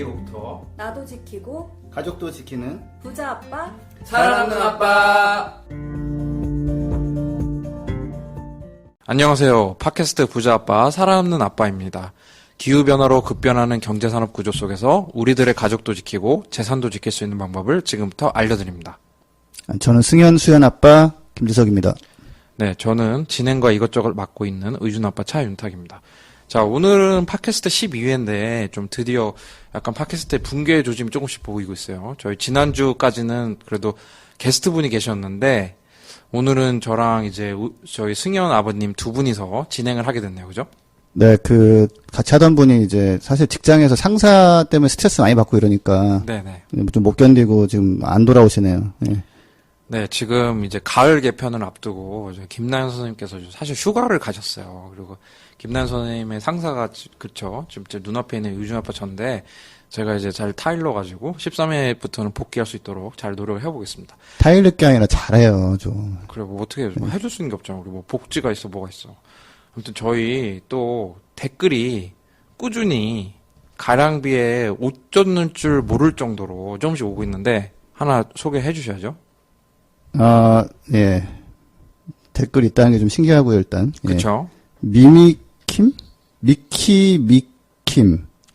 위기로부터 나도 지키고 가족도 지키는 부자 아빠. 살아남는 아빠. 안녕하세요. 팟캐스트 부자 아빠 살아남는 아빠입니다. 기후변화로 급변하는 경제산업 구조 속에서 우리들의 가족도 지키고 재산도 지킬 수 있는 방법을 지금부터 알려드립니다. 저는 승현 수현 아빠 김지석입니다. 네, 저는 진행과 이것저것 맡고 있는 의준 아빠 차윤탁입니다. 자, 오늘은 팟캐스트 12회인데 좀 드디어 약간 팟캐스트의 붕괴의 조짐이 조금씩 보이고 있어요. 저희 지난주까지는 그래도 게스트분이 계셨는데 오늘은 저랑 이제 저희 승현 아버님 두 분이서 진행을 하게 됐네요. 그죠? 네, 같이 하던 분이 이제 사실 직장에서 상사 때문에 스트레스 많이 받고 이러니까. 네네. 좀 못 견디고 지금 안 돌아오시네요. 네. 네, 지금 이제 가을 개편을 앞두고 김나연 선생님께서 사실 휴가를 가셨어요. 그리고 김나연 선생님의 상사가 그쵸, 지금 제 눈앞에 있는 유준 아빠 전데 제가 이제 잘 타일러가지고 13회부터는 복귀할 수 있도록 잘 노력을 해보겠습니다. 타일릴 게 아니라 잘해요, 좀. 그래, 뭐 어떻게 뭐 해줄 수 있는 게 없잖아. 우리 뭐 복지가 있어, 뭐가 있어. 아무튼 저희 또 댓글이 꾸준히 가량비에 옷 젖는 줄 모를 정도로 조금씩 오고 있는데 하나 소개해 주셔야죠. 예. 댓글 있다는 게 좀 신기하고요, 일단. 예. 그쵸? 미미킴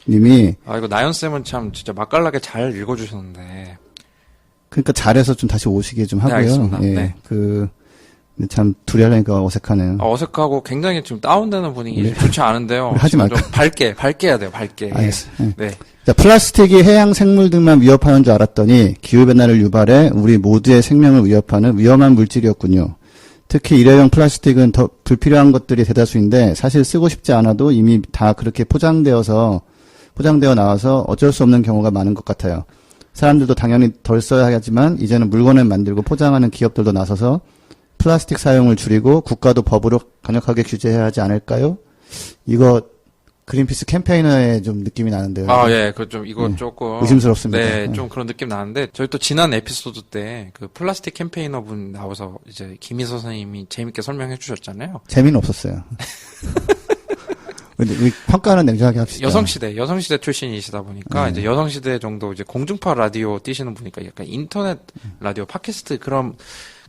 님이. 이거 나연쌤은 참 진짜 맛깔나게 잘 읽어주셨는데. 그러니까 잘해서 좀 다시 오시게 좀 하고요. 네, 알겠습니다. 예. 네. 참 둘이 하려니까 어색하네요. 어색하고 굉장히 지금 다운되는 분위기 네. 좋지 않은데요. 하지 말까? 좀 밝게 해야 돼요, 밝게. 알겠어요. 네. 자, 플라스틱이 해양 생물 등만 위협하는 줄 알았더니 기후변화를 유발해 우리 모두의 생명을 위협하는 위험한 물질이었군요. 특히 일회용 플라스틱은 더 불필요한 것들이 대다수인데 사실 쓰고 싶지 않아도 이미 다 그렇게 포장되어 나와서 어쩔 수 없는 경우가 많은 것 같아요. 사람들도 당연히 덜 써야 하지만 이제는 물건을 만들고 포장하는 기업들도 나서서 플라스틱 사용을 줄이고 국가도 법으로 강력하게 규제해야 하지 않을까요? 이거 그린피스 캠페이너의 좀 느낌이 나는데요. 예, 이거 네. 조금. 의심스럽습니다. 네, 좀 그런 느낌 나는데, 저희 또 지난 에피소드 때, 플라스틱 캠페이너 분 나와서, 이제, 김희서 선생님이 재밌게 설명해 주셨잖아요. 재미는 없었어요. 근데 우리 평가는 냉정하게 합시다. 여성시대 출신이시다 보니까, 이제 여성시대 정도 이제 공중파 라디오 뛰시는 분이니까 약간 인터넷 라디오, 팟캐스트 그런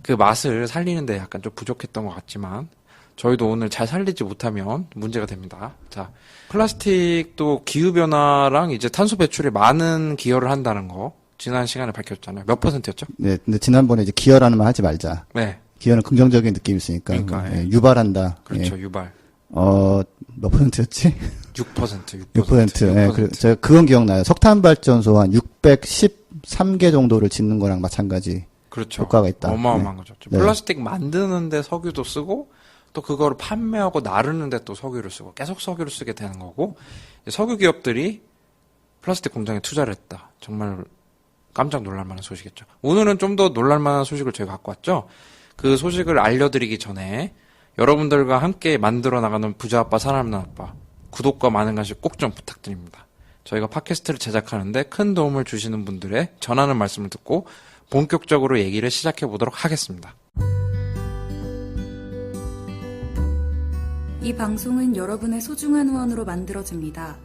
그 맛을 살리는데 약간 좀 부족했던 것 같지만, 저희도 오늘 잘 살리지 못하면 문제가 됩니다. 자, 플라스틱도 기후변화랑 이제 탄소 배출에 많은 기여를 한다는 거, 지난 시간에 밝혔잖아요. 몇 %였죠? 네, 근데 지난번에 이제 기여라는 말 하지 말자. 네. 기여는 긍정적인 느낌이 있으니까. 그러니까, 예, 유발한다. 그렇죠, 예. 유발. 몇 %였지? 6%. 6%. 예, 제가 그건 기억나요. 석탄 발전소 한 613개 정도를 짓는 거랑 마찬가지. 그렇죠. 효과가 있다. 어마어마한 네. 거죠. 네. 플라스틱 만드는데 석유도 쓰고, 또 그거를 판매하고 나르는데 또 석유를 쓰고, 계속 석유를 쓰게 되는 거고, 석유 기업들이 플라스틱 공장에 투자를 했다. 정말 깜짝 놀랄만한 소식이겠죠. 오늘은 좀 더 놀랄만한 소식을 저희가 갖고 왔죠. 그 소식을 알려드리기 전에 여러분들과 함께 만들어 나가는 부자 아빠 살아남는 아빠, 구독과 많은 관심 꼭 좀 부탁드립니다. 저희가 팟캐스트를 제작하는데 큰 도움을 주시는 분들의 전하는 말씀을 듣고 본격적으로 얘기를 시작해 보도록 하겠습니다. 이 방송은 여러분의 소중한 후원으로 만들어집니다.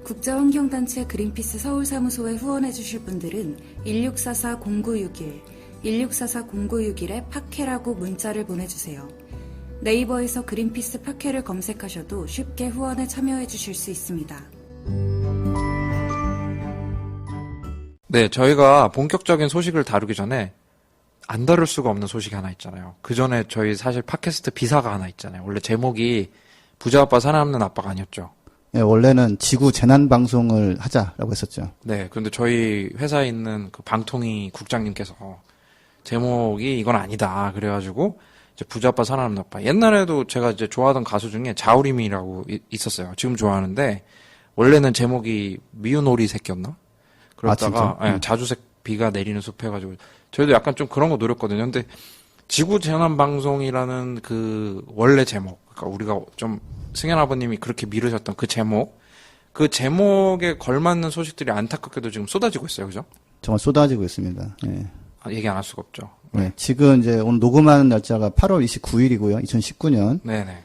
국제환경단체 그린피스 서울사무소에 후원해주실 분들은 1644-0961, 1644-0961에 팟캐라고 문자를 보내주세요. 네이버에서 그린피스 팟캐를 검색하셔도 쉽게 후원에 참여해주실 수 있습니다. 네, 저희가 본격적인 소식을 다루기 전에 안 다룰 수가 없는 소식이 하나 있잖아요. 그 전에 저희 사실 팟캐스트 비사가 하나 있잖아요. 원래 제목이 부자 아빠 살아남는 아빠가 아니었죠. 네, 원래는 지구 재난 방송을 하자라고 했었죠. 네, 그런데 저희 회사에 있는 그 방통위 국장님께서 제목이 이건 아니다. 그래가지고 이제 부자 아빠 살아남는 아빠. 옛날에도 제가 이제 좋아하던 가수 중에 자우림이라고 있었어요. 지금 좋아하는데 원래는 제목이 미운 오리 새끼였나? 그러다가 자주색 비가 내리는 숲 해가지고 저희도 약간 좀 그런 거 노렸거든요. 근데 지구 재난 방송이라는 그 원래 제목, 그러니까 우리가 좀 승현 아버님이 그렇게 미루셨던 그 제목에 걸맞는 소식들이 안타깝게도 지금 쏟아지고 있어요, 그죠? 정말 쏟아지고 있습니다. 예. 얘기 안 할 수가 없죠. 네. 지금 이제 오늘 녹음하는 날짜가 8월 29일이고요. 2019년. 네네.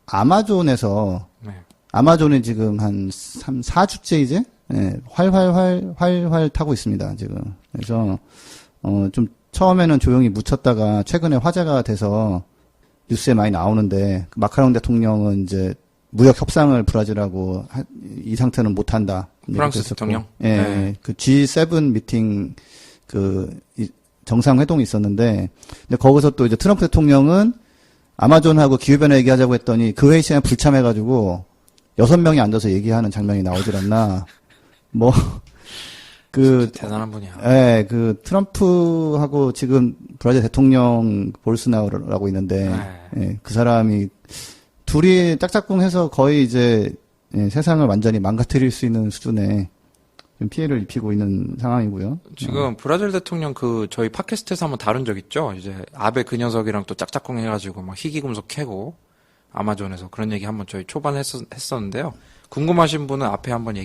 아마존에서, 네. 아마존이 지금 한 4주째 이제 예, 활활 타고 있습니다, 지금. 그래서, 좀 처음에는 조용히 묻혔다가 최근에 화제가 돼서 뉴스에 많이 나오는데, 그 마카롱 대통령은 이제 무역 협상을 브라질하고 이 상태는 못 한다. 프랑스 대통령? 예, 네. 그 G7 미팅 정상회동이 있었는데, 근데 거기서 또 이제 트럼프 대통령은 아마존하고 기후변화 얘기하자고 했더니 그 회의 시간에 불참해가지고 6명이 앉아서 얘기하는 장면이 나오질 않나. 뭐, 진짜 대단한 분이야. 예, 그 트럼프하고 지금 브라질 대통령 볼스나로라고 있는데, 네. 예, 그 사람이 둘이 짝짝꿍해서 거의 이제 예, 세상을 완전히 망가뜨릴 수 있는 수준의 좀 피해를 입히고 있는 상황이고요. 지금 브라질 대통령 저희 팟캐스트에서 한번 다룬 적 있죠? 이제 아베 그 녀석이랑 또 짝짝꿍 해가지고 막 희귀금속 캐고 아마존에서 그런 얘기 한번 저희 초반에 했었는데요. 궁금하신 분은 앞에 한번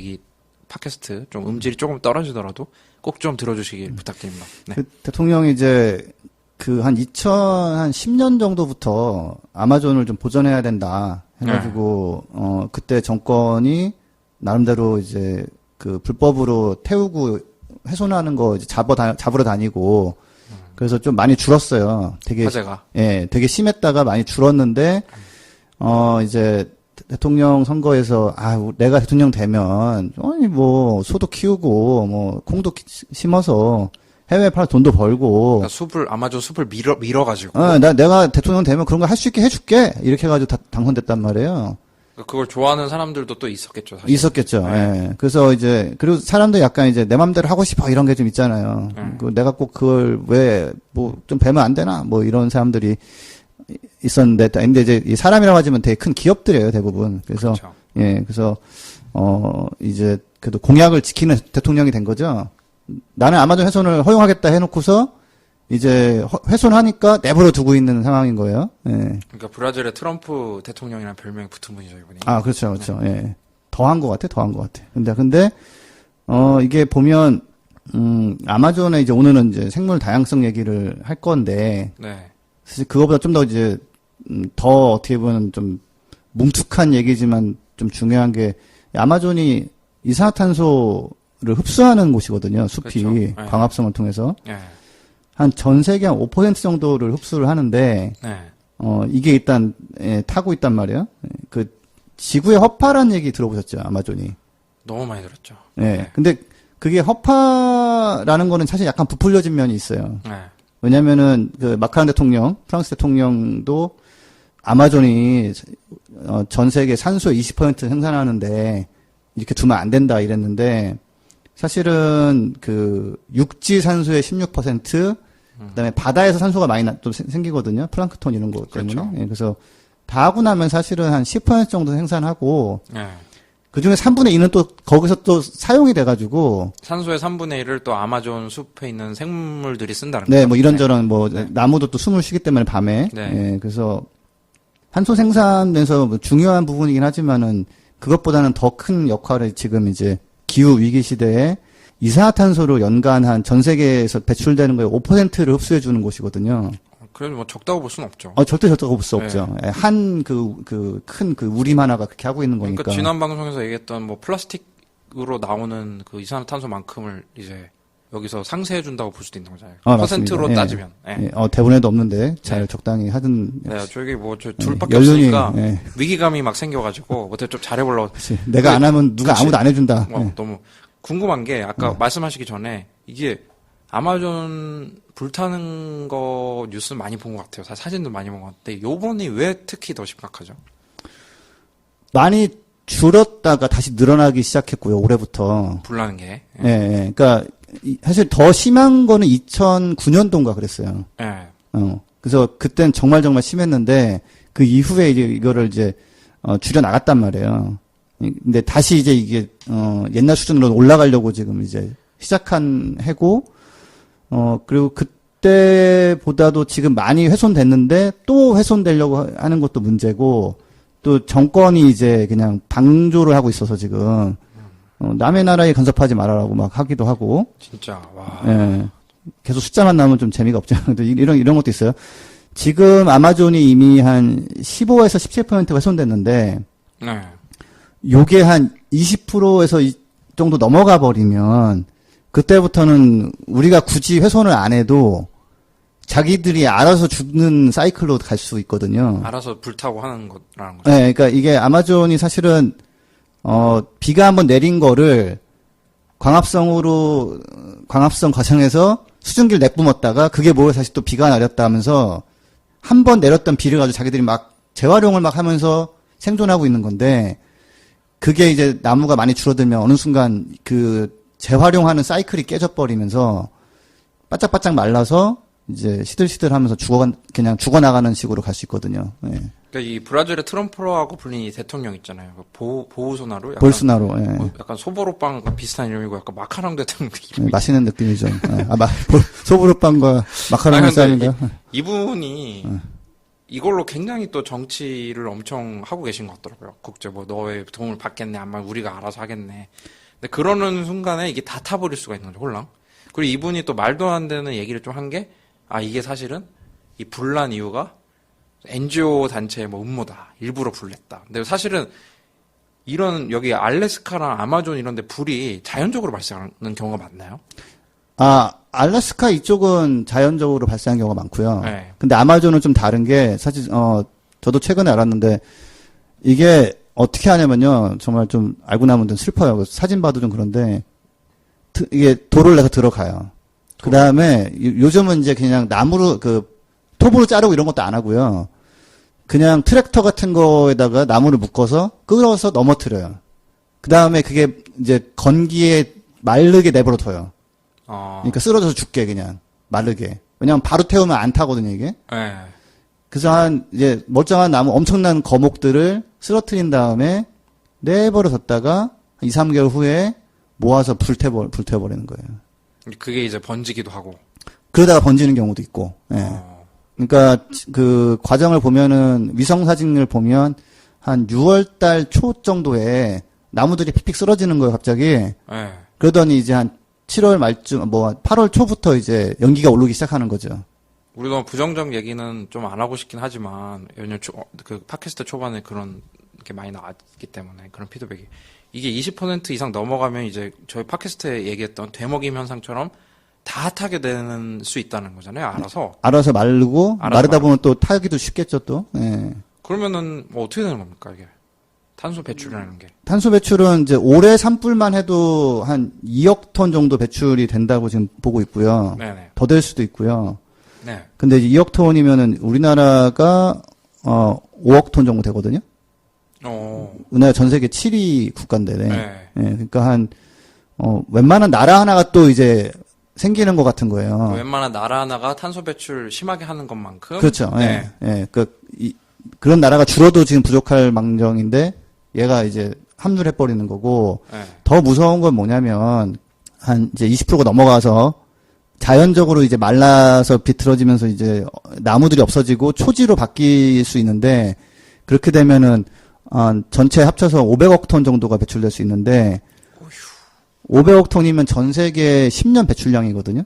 팟캐스트 좀 음질이 조금 떨어지더라도 꼭 좀 들어주시길 부탁드립니다. 네. 그 대통령이 이제 한 2010년 정도부터 아마존을 좀 보존해야 된다 해가지고 그때 정권이 나름대로 이제 그 불법으로 태우고 훼손하는 거 이제 잡으러 다니고 그래서 좀 많이 줄었어요. 되게 화제가. 예, 되게 심했다가 많이 줄었는데 이제 대통령 선거에서 내가 대통령 되면 아니 뭐 소도 키우고 뭐 콩도 심어서 해외에 팔아 돈도 벌고 그러니까 아마존 숲을 밀어가지고. 내가 대통령 되면 그런 거 할 수 있게 해줄게 이렇게 해가지고 당선됐단 말이에요. 그걸 좋아하는 사람들도 또 있었겠죠. 사실. 있었겠죠. 네. 예. 그래서 이제 그리고 사람들 약간 이제 내 맘대로 하고 싶어 이런 게 좀 있잖아요. 내가 꼭 그걸 왜 뭐 좀 배면 안 되나 뭐 이런 사람들이 있었는데 근데 이제 이 사람이라고 하지만 되게 큰 기업들이에요 대부분. 그래서 그렇죠. 예, 그래서 이제 그래도 공약을 지키는 대통령이 된 거죠. 나는 아마존 훼손을 허용하겠다 해놓고서 이제 훼손하니까 내버려 두고 있는 상황인 거예요. 예. 그러니까 브라질의 트럼프 대통령이라는 별명이 붙은 분이죠, 이분이. 그렇죠, 그렇죠. 예. 더한 것 같아. 근데 이게 보면 아마존에 이제 오늘은 이제 생물 다양성 얘기를 할 건데 네. 사실 그거보다 좀 더 이제 더 어떻게 보면 좀 뭉툭한 얘기지만 좀 중요한 게 아마존이 이산화탄소를 흡수하는 곳이거든요. 숲이 그렇죠. 네. 광합성을 통해서 네. 한 전 세계 한 5% 정도를 흡수를 하는데 네. 이게 일단 타고 있단 말이에요. 그 지구의 허파라는 얘기 들어보셨죠? 아마존이. 너무 많이 들었죠. 예. 네. 근데 그게 허파라는 거는 사실 약간 부풀려진 면이 있어요. 네. 왜냐면은 그 마크롱 대통령, 프랑스 대통령도 아마존이 전 세계 산소의 20% 생산하는데 이렇게 두면 안 된다 이랬는데 사실은 그 육지 산소의 16%, 그다음에 바다에서 산소가 많이 또 생기거든요. 플랑크톤 이런 거 때문에. 그렇죠. 예, 그래서 다 하고 나면 사실은 한 10% 정도 생산하고 네. 그 중에 3분의 2는 또 거기서 또 사용이 돼가지고 산소의 3분의 1을 또 아마존 숲에 있는 생물들이 쓴다는 네, 거죠. 뭐 이런저런 뭐 네. 나무도 또 숨을 쉬기 때문에 밤에 네. 예, 그래서 탄소 생산에서 뭐 중요한 부분이긴 하지만은 그것보다는 더 큰 역할을 지금 이제 기후 위기 시대에 이산화탄소로 연간 한 전 세계에서 배출되는 거에 5%를 흡수해 주는 곳이거든요. 그래도 뭐 적다고 볼 수는 없죠. 절대 적다고 볼 수 네. 없죠. 예, 큰 그 우림 하나가 그렇게 하고 있는 거니까. 그러니까 지난 방송에서 얘기했던 뭐 플라스틱으로 나오는 그 이산화탄소만큼을 이제 여기서 상쇄해 준다고 볼 수도 있는 거잖아요. 퍼센트로 맞습니다. 예. 따지면. 예. 예, 대본에도 없는데 잘 네. 적당히 하든. 네, 저기 뭐 저 둘밖에 연륜이, 없으니까 예. 위기감이 막 생겨가지고 어떻게 좀 잘해보려고. 그치. 내가 안 하면 누가 그치. 아무도 안 해준다. 예. 너무 궁금한 게 아까 말씀하시기 전에 이게 아마존 불타는 거 뉴스 많이 본 것 같아요. 사진도 많이 본 것 같은데 요번이 왜 특히 더 심각하죠? 많이 줄었다가 다시 늘어나기 시작했고요, 올해부터. 불나는 게. 예, 예. 그러니까 사실 더 심한 거는 2009년도인가 그랬어요. 예. 그래서 그땐 정말 심했는데 그 이후에 이제 이거를 이제 줄여 나갔단 말이에요. 근데 다시 이제 이게 옛날 수준으로 올라가려고 지금 이제 시작한 해고 그리고 그때보다도 지금 많이 훼손됐는데 또 훼손되려고 하는 것도 문제고 또 정권이 이제 그냥 방조를 하고 있어서 지금 남의 나라에 간섭하지 말아라고 막 하기도 하고. 진짜 와. 예. 계속 숫자만 나오면 좀 재미가 없잖아요. 이런 것도 있어요. 지금 아마존이 이미 한 15에서 17% 훼손됐는데 네. 요게 한 20%에서 정도 넘어가 버리면 그때부터는 우리가 굳이 훼손을 안 해도 자기들이 알아서 죽는 사이클로 갈 수 있거든요. 알아서 불타고 하는 거라는 거죠. 네, 그러니까 이게 아마존이 사실은 비가 한번 내린 거를 광합성 과정에서 수증기를 내뿜었다가 그게 모여서 다시 또 비가 내렸다 하면서 한 번 내렸던 비를 가지고 자기들이 막 재활용을 막 하면서 생존하고 있는 건데 그게 이제 나무가 많이 줄어들면 어느 순간 그 재활용하는 사이클이 깨져버리면서 바짝바짝 말라서 이제 시들시들하면서 그냥 죽어나가는 식으로 갈 수 있거든요. 예. 그러니까 이 브라질의 트럼프라고 불리는 이 대통령 있잖아요. 보우소나루? 약간, 볼스나로. 예. 약간 소보로빵과 비슷한 이름이고 약간 마카롱 대통령 느낌. 예, 맛있는 느낌이죠. 예. 소보루빵과 마카롱 아니, 근데 쌀인가요? 이분이 이걸로 굉장히 또 정치를 엄청 하고 계신 것 같더라고요. 국제 뭐 너의 도움을 받겠네, 아마 우리가 알아서 하겠네. 근데 그러는 순간에 이게 다 타버릴 수가 있는 거죠, 홀랑. 그리고 이분이 또 말도 안 되는 얘기를 좀 한 게, 이게 사실은 이 불난 이유가 NGO 단체의 뭐 음모다. 일부러 불냈다. 근데 사실은 이런 여기 알래스카랑 아마존 이런 데 불이 자연적으로 발생하는 경우가 많나요? 알래스카 이쪽은 자연적으로 발생하는 경우가 많고요. 네. 근데 아마존은 좀 다른 게 사실 저도 최근에 알았는데 이게 어떻게 하냐면요. 정말 좀 알고 나면 좀 슬퍼요. 사진 봐도 좀 그런데 이게 돌을 내서 들어가요. 그 다음에 요즘은 이제 그냥 나무로 톱으로 자르고 이런 것도 안 하고요. 그냥 트랙터 같은 거에다가 나무를 묶어서 끌어서 넘어뜨려요. 그 다음에 그게 이제 건기에 마르게 내버려둬요. 그러니까 쓰러져서 죽게 그냥 마르게. 왜냐면 바로 태우면 안 타거든요 이게. 네. 그래서 이제 멀쩡한 나무 엄청난 거목들을 쓰러뜨린 다음에 내버려뒀다가 한 2, 3개월 후에 모아서 불태워버리는 거예요. 그게 이제 번지기도 하고. 그러다가 번지는 경우도 있고. 예. 그러니까 그 과정을 보면은 위성 사진을 보면 한 6월 달 초 정도에 나무들이 픽픽 쓰러지는 거예요, 갑자기. 네. 그러더니 이제 한 7월 말쯤 8월 초부터 이제 연기가 오르기 시작하는 거죠. 우리도 부정적 얘기는 좀 안 하고 싶긴 하지만 왜냐면 그 팟캐스트 초반에 그런 게 많이 나왔기 때문에 그런 피드백이 이게 20% 이상 넘어가면 이제 저희 팟캐스트에 얘기했던 되먹임 현상처럼 다 타게 되는 수 있다는 거잖아요. 알아서 마르고 알아서 마르다 보면 또 타기도 쉽겠죠, 또. 예. 그러면은 뭐 어떻게 되는 겁니까, 이게? 탄소 배출이라는 게. 탄소 배출은 이제 올해 산불만 해도 한 2억 톤 정도 배출이 된다고 지금 보고 있고요. 네네. 더 될 수도 있고요. 네. 근데 이제 2억 톤이면은 우리나라가 5억 톤 정도 되거든요. 우리나라 전 세계 7위 국가인데. 네. 예, 그러니까 웬만한 나라 하나가 또 이제 생기는 것 같은 거예요. 웬만한 나라 하나가 탄소 배출 심하게 하는 것만큼. 그렇죠. 네. 예. 그런 나라가 줄어도 지금 부족할 망정인데 얘가 이제 합류를 해버리는 거고. 네. 더 무서운 건 뭐냐면 한 이제 20%가 넘어가서 자연적으로 이제 말라서 비틀어지면서 이제 나무들이 없어지고 초지로 바뀔 수 있는데 그렇게 되면은 전체 합쳐서 500억 톤 정도가 배출될 수 있는데 500억 톤이면 전 세계 10년 배출량이거든요.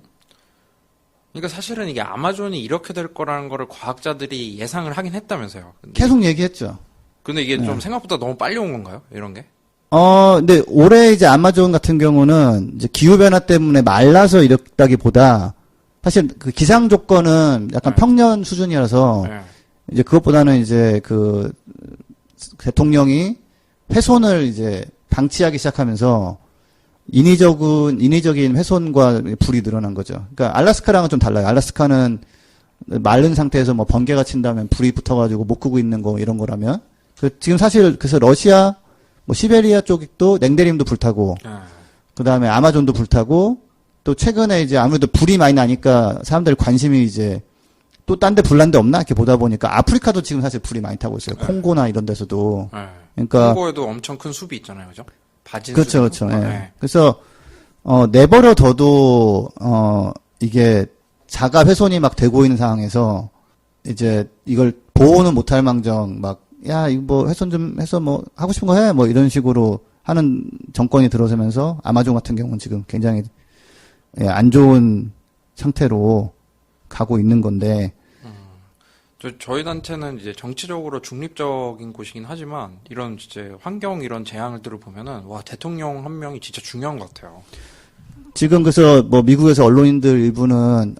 그러니까 사실은 이게 아마존이 이렇게 될 거라는 거를 과학자들이 예상을 하긴 했다면서요. 계속 얘기했죠. 근데 이게 좀 생각보다 너무 빨리 온 건가요? 이런 게? 근데 올해 이제 아마존 같은 경우는 이제 기후변화 때문에 말라서 이랬다기보다 사실 그 기상 조건은 약간 평년 수준이라서 네. 이제 그것보다는 이제 그 대통령이 훼손을 이제 방치하기 시작하면서 인위적인 훼손과 불이 늘어난 거죠. 그러니까 알래스카랑은 좀 달라요. 알래스카는 마른 상태에서 뭐 번개가 친다면 불이 붙어가지고 못 끄고 있는 거 이런 거라면 지금 사실 그래서 러시아 뭐 시베리아 쪽도 냉대림도 불타고 그 다음에 아마존도 불타고 또 최근에 이제 아무래도 불이 많이 나니까 사람들 관심이 이제 또 딴 데 불난 데 없나 이렇게 보다 보니까 아프리카도 지금 사실 불이 많이 타고 있어요. 콩고나 이런 데서도. 네. 그러니까 콩고에도 엄청 큰 숲이 있잖아요, 그죠? 바진 그렇죠, 숲. 그렇죠. 예. 네. 그래서 내버려 둬도 이게 자가 훼손이 막 되고 있는 상황에서 이제 이걸 보호는 못할 망정 막 야 이거 뭐 훼손 좀 해서 뭐 하고 싶은 거 해 뭐 이런 식으로 하는 정권이 들어서면서 아마존 같은 경우는 지금 굉장히 안 좋은 상태로 가고 있는 건데 저희 단체는 이제 정치적으로 중립적인 곳이긴 하지만 이런 이제 환경 이런 재앙들을 보면은 와 대통령 한 명이 진짜 중요한 것 같아요. 지금 그래서 뭐 미국에서 언론인들 일부는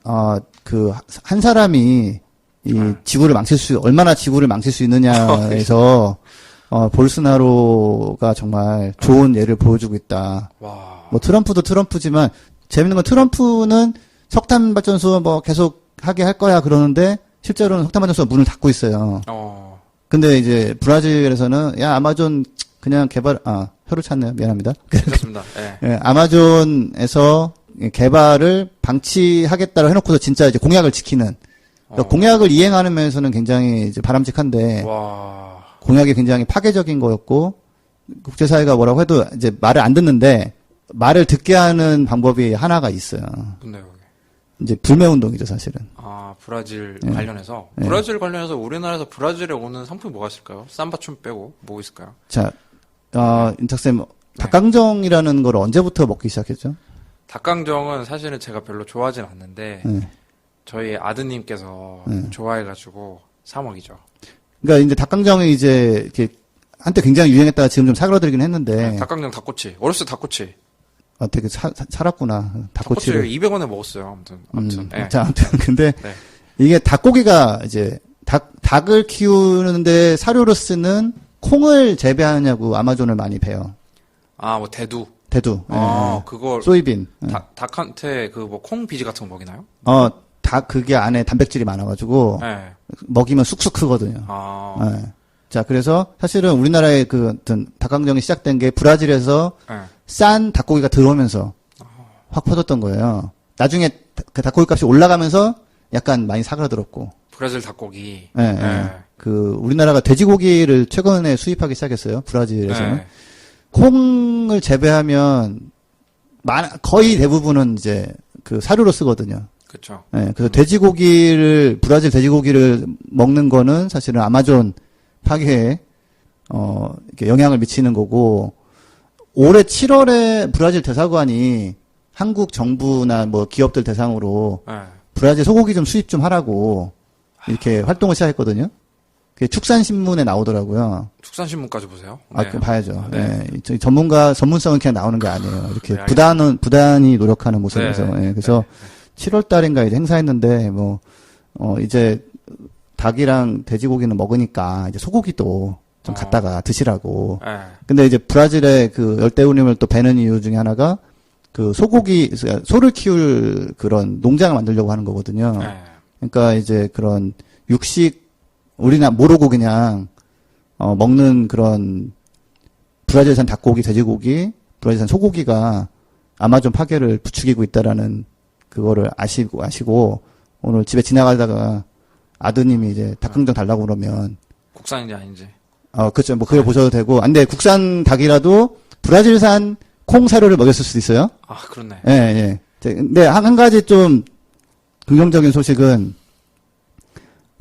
그 한 사람이 이 지구를 얼마나 지구를 망칠 수 있느냐에서 볼스나로가 정말 좋은 예를 보여주고 있다. 와. 뭐 트럼프도 트럼프지만 재밌는 건 트럼프는 석탄 발전소 뭐 계속 하게 할 거야 그러는데 실제로는 석탄 발전소가 문을 닫고 있어요. 근데 이제 브라질에서는 야 아마존 그냥 혀를 찾네요. 미안합니다. 그렇습니다. 네. 예, 아마존에서 개발을 방치하겠다고 해놓고서 진짜 이제 공약을 지키는 그러니까 공약을 이행하는 면에서는 굉장히 이제 바람직한데 와. 공약이 굉장히 파괴적인 거였고 국제사회가 뭐라고 해도 이제 말을 안 듣는데 말을 듣게 하는 방법이 하나가 있어요. 근데요. 이제 불매운동이죠 사실은. 브라질 예. 관련해서 예. 브라질 관련해서 우리나라에서 브라질에 오는 상품이 뭐가 있을까요? 삼바춤 빼고 뭐 있을까요? 자, 인탁쌤 닭강정이라는 걸 언제부터 먹기 시작했죠? 닭강정은 사실은 제가 별로 좋아하진 않는데 네. 저희 아드님께서 좋아해가지고 사 먹이죠. 그러니까 이제 닭강정이 이제 이렇게 한때 굉장히 유행했다가 지금 좀 사그라들긴 했는데 닭강정 닭꼬치 어렸을 때 닭꼬치 되게 살았구나. 닭꼬치를 200원에 먹었어요. 아무튼 예. 자, 아무튼 근데 네. 이게 닭고기가 이제 닭을 키우는데 사료로 쓰는 콩을 재배하냐고 아마존을 많이 베요. 뭐 대두. 예. 그걸 소이빈. 예. 닭한테 그 뭐 콩 비지 같은 거 먹이나요? 닭 그게 안에 단백질이 많아가지고 네. 먹이면 쑥쑥 크거든요. 예. 자, 그래서 사실은 우리나라의 그 어떤 닭강정이 시작된 게 브라질에서 네. 싼 닭고기가 들어오면서 확 퍼졌던 거예요. 나중에 그 닭고기 값이 올라가면서 약간 많이 사그라들었고. 브라질 닭고기. 예, 예. 그 우리나라가 돼지고기를 최근에 수입하기 시작했어요. 브라질에서는. 네. 콩을 재배하면 거의 대부분은 이제 그 사료로 쓰거든요. 그렇죠. 예, 그래서 브라질 돼지고기를 먹는 거는 사실은 아마존 파괴에 이렇게 영향을 미치는 거고 올해 7월에 브라질 대사관이 한국 정부나 뭐 기업들 대상으로 네. 브라질 소고기 좀 수입 좀 하라고 이렇게 활동을 시작했거든요. 그게 축산신문에 나오더라고요. 축산신문까지 보세요. 그 봐야죠. 네. 저희 전문성은 그냥 나오는 게 아니에요. 이렇게 네, 부단히 노력하는 모습에서. 네. 그래서 7월 달인가 이제 행사했는데 이제 닭이랑 돼지고기는 먹으니까 이제 소고기도 좀 갖다가 드시라고. 네. 근데 이제 브라질의 그 열대우림을 또 베는 이유 중에 하나가 그 소를 키울 그런 농장을 만들려고 하는 거거든요. 네. 그러니까 이제 그런 우리나 모르고 그냥 먹는 그런 브라질산 닭고기, 돼지고기, 브라질산 소고기가 아마존 파괴를 부추기고 있다라는 그거를 아시고 오늘 집에 지나가다가 아드님이 이제 닭강정 달라고 그러면 국산인지 아닌지. 그렇죠. 뭐 그걸 보셔도 되고. 근데 국산 닭이라도 브라질산 콩 사료를 먹였을 수도 있어요. 그렇네. 예, 예. 근데 한 가지 좀 긍정적인 소식은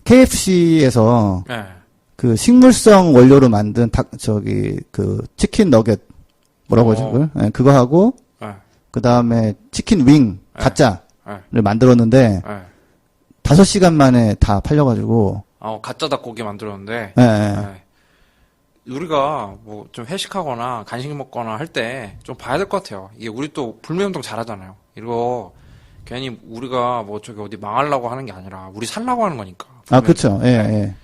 KFC에서 네. 그 식물성 원료로 만든 그 치킨 너겟 뭐라고 하죠 그걸? 예, 그거 하고 네. 그다음에 치킨 윙 가짜를 네. 만들었는데 네. 5시간 만에 다 팔려가지고 가짜 닭고기 만들었는데. 예, 예. 네. 우리가 뭐 좀 회식하거나 간식 먹거나 할 때 좀 봐야 될 것 같아요. 이게 우리 또 불매운동 잘하잖아요. 이거 괜히 우리가 뭐 저기 어디 망하려고 하는 게 아니라 우리 살라고 하는 거니까. 그렇죠. 예, 예.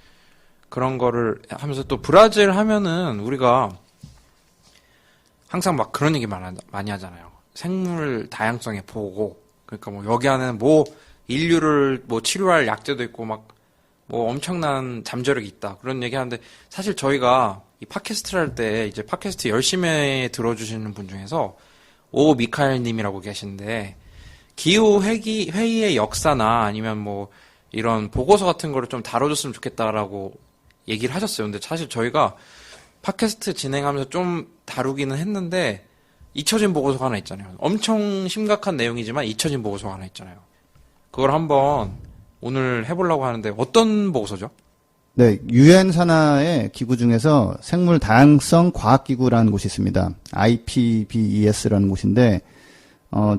그런 거를 하면서 또 브라질 하면은 우리가 항상 막 그런 얘기 많이 하잖아요. 생물 다양성의 보호. 그러니까 뭐 여기 안에는 뭐 인류를 뭐 치료할 약제도 있고 막 뭐 엄청난 잠재력이 있다. 그런 얘기 하는데 사실 저희가 이 팟캐스트를 할 때 이제 팟캐스트 열심히 들어주시는 분 중에서 오 미카엘 님이라고 계신데 기후 회의의 역사나 아니면 뭐 이런 보고서 같은 거를 좀 다뤄줬으면 좋겠다라고 얘기를 하셨어요. 근데 사실 저희가 팟캐스트 진행하면서 좀 다루기는 했는데 잊혀진 보고서가 하나 있잖아요. 엄청 심각한 내용이지만 잊혀진 보고서가 하나 있잖아요. 그걸 한번 오늘 해보려고 하는데 어떤 보고서죠? 네, 유엔 산하의 기구 중에서 생물 다양성 과학기구라는 곳이 있습니다. IPBES라는 곳인데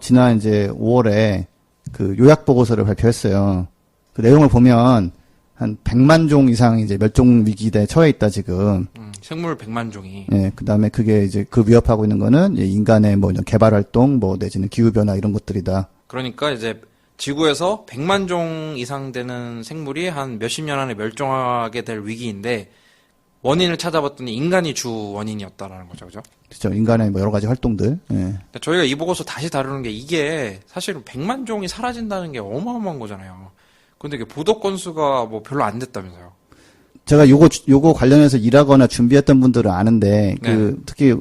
지난 이제 5월에 그 요약 보고서를 발표했어요. 그 내용을 보면 한 100만 종 이상 이제 멸종 위기에 처해 있다 지금. 생물 100만 종이. 예, 그다음에 그게 이제 그 위협하고 있는 거는 이제 인간의 뭐 이런 개발 활동, 뭐 내지는 기후 변화 이런 것들이다. 그러니까 이제 지구에서 100만 종 이상 되는 생물이 한 몇십 년 안에 멸종하게 될 위기인데 원인을 찾아봤더니 인간이 주 원인이었다라는 거죠, 그죠? 그렇죠. 인간의 뭐 여러 가지 활동들. 예. 근데 저희가 이 보고서 다시 다루는 게 이게 사실은 100만 종이 사라진다는 게 어마어마한 거잖아요. 근데 이게 보도 건수가 뭐 별로 안 됐다면서요. 제가 요거 관련해서 일하거나 준비했던 분들은 아는데 그 특히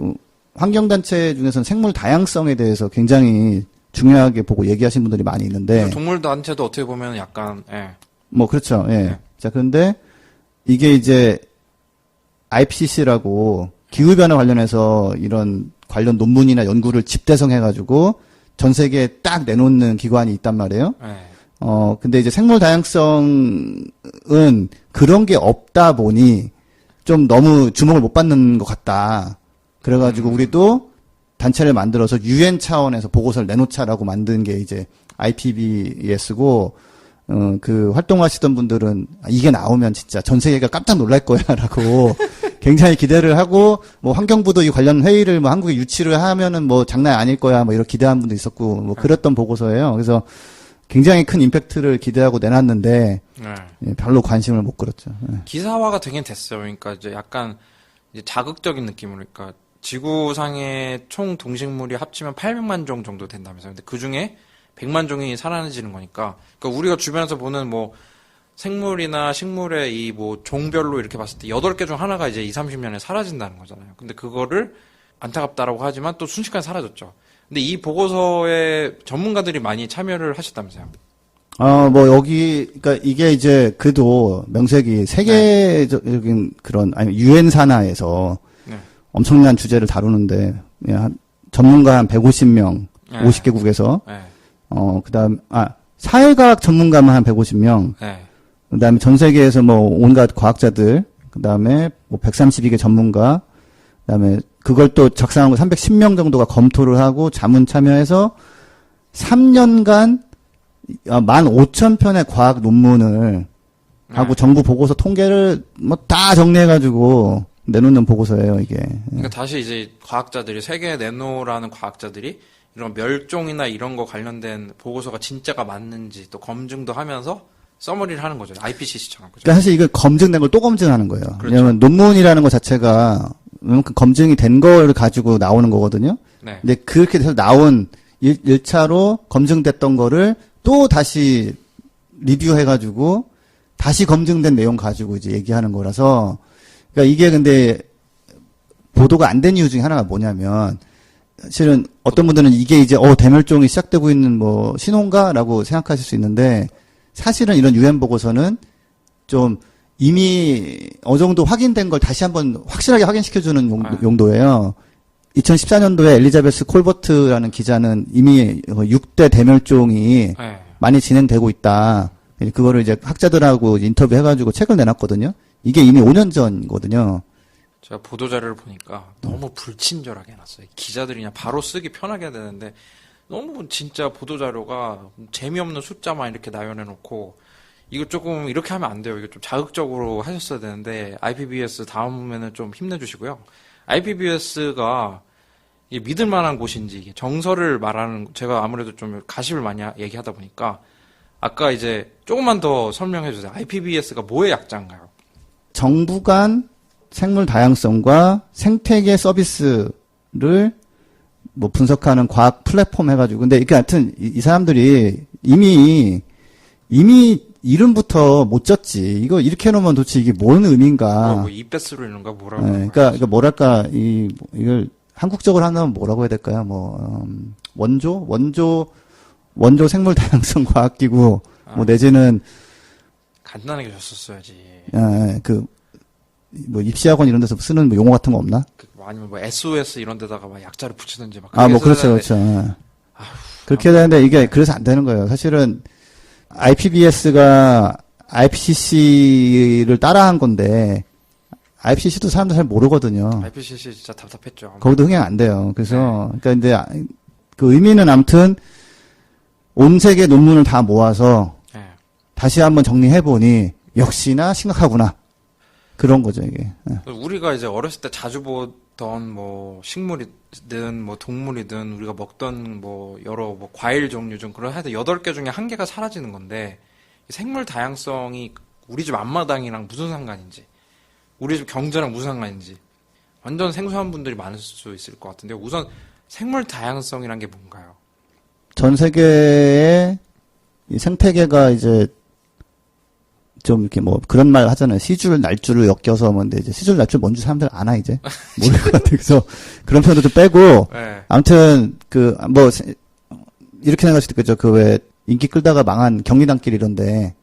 환경단체 중에서는 생물 다양성에 대해서 굉장히 중요하게 보고 얘기하신 분들이 많이 있는데 동물 단체도 어떻게 보면 약간 뭐 그렇죠. 예. 네. 자, 그런데 이게 이제 IPCC라고 기후 변화 관련해서 이런 관련 논문이나 연구를 집대성해 가지고 전 세계에 딱 내놓는 기관이 있단 말이에요. 근데 이제 생물 다양성은 그런 게 없다 보니 좀 너무 주목을 못 받는 것 같다. 그래가지고 우리도 단체를 만들어서 UN 차원에서 보고서를 내놓자라고 만든 게 이제 IPBES고, 그 활동하시던 분들은 이게 나오면 진짜 전 세계가 깜짝 놀랄 거야라고 굉장히 기대를 하고, 뭐 환경부도 이 관련 회의를 뭐 한국에 유치를 하면은 뭐 장난 아닐 거야 뭐 이런 기대한 분도 있었고, 뭐 그랬던 보고서예요. 그래서 굉장히 큰 임팩트를 기대하고 내놨는데 예, 별로 관심을 못 끌었죠. 예. 기사화가 되긴 됐어요. 그러니까 이제 약간 이제 자극적인 느낌으로, 그러니까 지구상의 총 동식물이 합치면 800만 종 정도 된다면서요. 근데 그 중에 100만 종이 사라지는 거니까, 그러니까 우리가 주변에서 보는 뭐 생물이나 식물의 이 뭐 종별로 이렇게 봤을 때 8개 중 하나가 이제 20, 30년에 사라진다는 거잖아요. 근데 그거를 안타깝다라고 하지만 또 순식간에 사라졌죠. 근데 이 보고서에 전문가들이 많이 참여를 하셨다면서요? 뭐 여기 그러니까 이게 이제 그래도 명색이 세계적인 그런 아니 UN 산하에서 엄청난 주제를 다루는데 그냥 전문가 한 150명, 50개국에서 그다음 사회과학 전문가만 한 150명. 그다음에 전 세계에서 뭐 온갖 과학자들, 그다음에 뭐 132개 전문가, 그다음에 그걸 또 작성한 거 310명 정도가 검토를 하고 자문 참여해서 3년간 15,000편의 과학 논문을 하고 정부 보고서 통계를 뭐 다 정리해가지고 내놓는 보고서예요, 이게. 그러니까 다시 이제 과학자들이, 세계에 내놓으라는 과학자들이 이런 멸종이나 이런 거 관련된 보고서가 진짜가 맞는지 또 검증도 하면서 서머리를 하는 거죠. IPCC처럼. 그죠? 그러니까 사실 이거 검증된 걸 또 검증하는 거예요. 그렇죠. 왜냐면 논문이라는 것 자체가 검증이 된 거를 가지고 나오는 거거든요. 네. 근데 그렇게 돼서 나온 1차로 검증됐던 거를 또 다시 리뷰해가지고 다시 검증된 내용 가지고 이제 얘기하는 거라서, 그러니까 이게 근데 보도가 안 된 이유 중에 하나가 뭐냐면, 실은 어떤 분들은 이게 이제 대멸종이 시작되고 있는 뭐 신호인가라고 생각하실 수 있는데, 사실은 이런 UN 보고서는 좀 이미 어느 정도 확인된 걸 다시 한번 확실하게 확인시켜주는 용도예요. 2014년도에 엘리자베스 콜버트라는 기자는 이미 6대 대멸종이 많이 진행되고 있다. 그거를 이제 학자들하고 인터뷰 해가지고 책을 내놨거든요. 이게 이미 5년 전이거든요. 제가 보도자료를 보니까 너무 불친절하게 해놨어요. 기자들이 그냥 바로 쓰기 편하게 해야 되는데 너무 진짜 보도자료가 재미없는 숫자만 이렇게 나열해놓고, 이거 조금 이렇게 하면 안 돼요. 이거 좀 자극적으로 하셨어야 되는데 IPBES 다음에는 좀 힘내주시고요. IPBES가 믿을 만한 곳인지, 이게 정설을 말하는, 제가 아무래도 좀 가십을 많이 얘기하다 보니까 아까 이제 조금만 더 설명해 주세요. IPBES가 뭐의 약자인가요? 정부 간 생물 다양성과 생태계 서비스를 뭐 분석하는 과학 플랫폼 해가지고, 근데 이게 하여튼 이 사람들이 이미 이름부터 못 졌지. 이거 이렇게 해놓으면 도대체 이게 뭔 의미인가. 뭐 이베스로 이런가 뭐라고. 네, 그러니까 뭐랄까 이걸 한국적으로 하면 뭐라고 해야 될까요? 뭐 원조 생물 다양성 과학기구 뭐 내지는 간단하게 줬었어야지. 뭐 입시학원 이런 데서 쓰는 뭐 용어 같은 거 없나? 아니면 뭐 SOS 이런 데다가 막 약자를 붙이든지 막. 뭐 그렇죠. 그렇게 해야 되는데 이게 그래서 안 되는 거예요. 사실은 IPBES가 IPCC를 따라한 건데 IPCC도 사람들 잘 모르거든요. IPCC 진짜 답답했죠. 거기도 흥행 안 돼요. 그래서 그러니까 근데 그 의미는 아무튼 온 세계 논문을 다 모아서 다시 한번 정리해 보니 역시나 심각하구나. 그런 거죠, 이게. 예. 우리가 이제 어렸을 때 자주 보던 뭐 식물이든 뭐 동물이든 우리가 먹던 뭐 여러 뭐 과일 종류 중 그런 하여튼 8개 중에 1개가 사라지는 건데 이 생물 다양성이 우리 집 앞마당이랑 무슨 상관인지 우리 집 경제랑 무슨 상관인지 완전 생소한 분들이 많을 수 있을 것 같은데 우선 생물 다양성이란 게 뭔가요? 전 세계의 이 생태계가 이제 좀 이렇게 뭐 그런 말 하잖아요. 시줄 날줄을 엮여서 뭔데 이제 시줄 날줄 뭔지 사람들 아나 이제 모를 것 같아. 그래서 그런 표현도 좀 빼고 네. 아무튼 그 뭐 이렇게 생각할 수도 있겠죠. 그 왜 인기 끌다가 망한 경리단길 이런데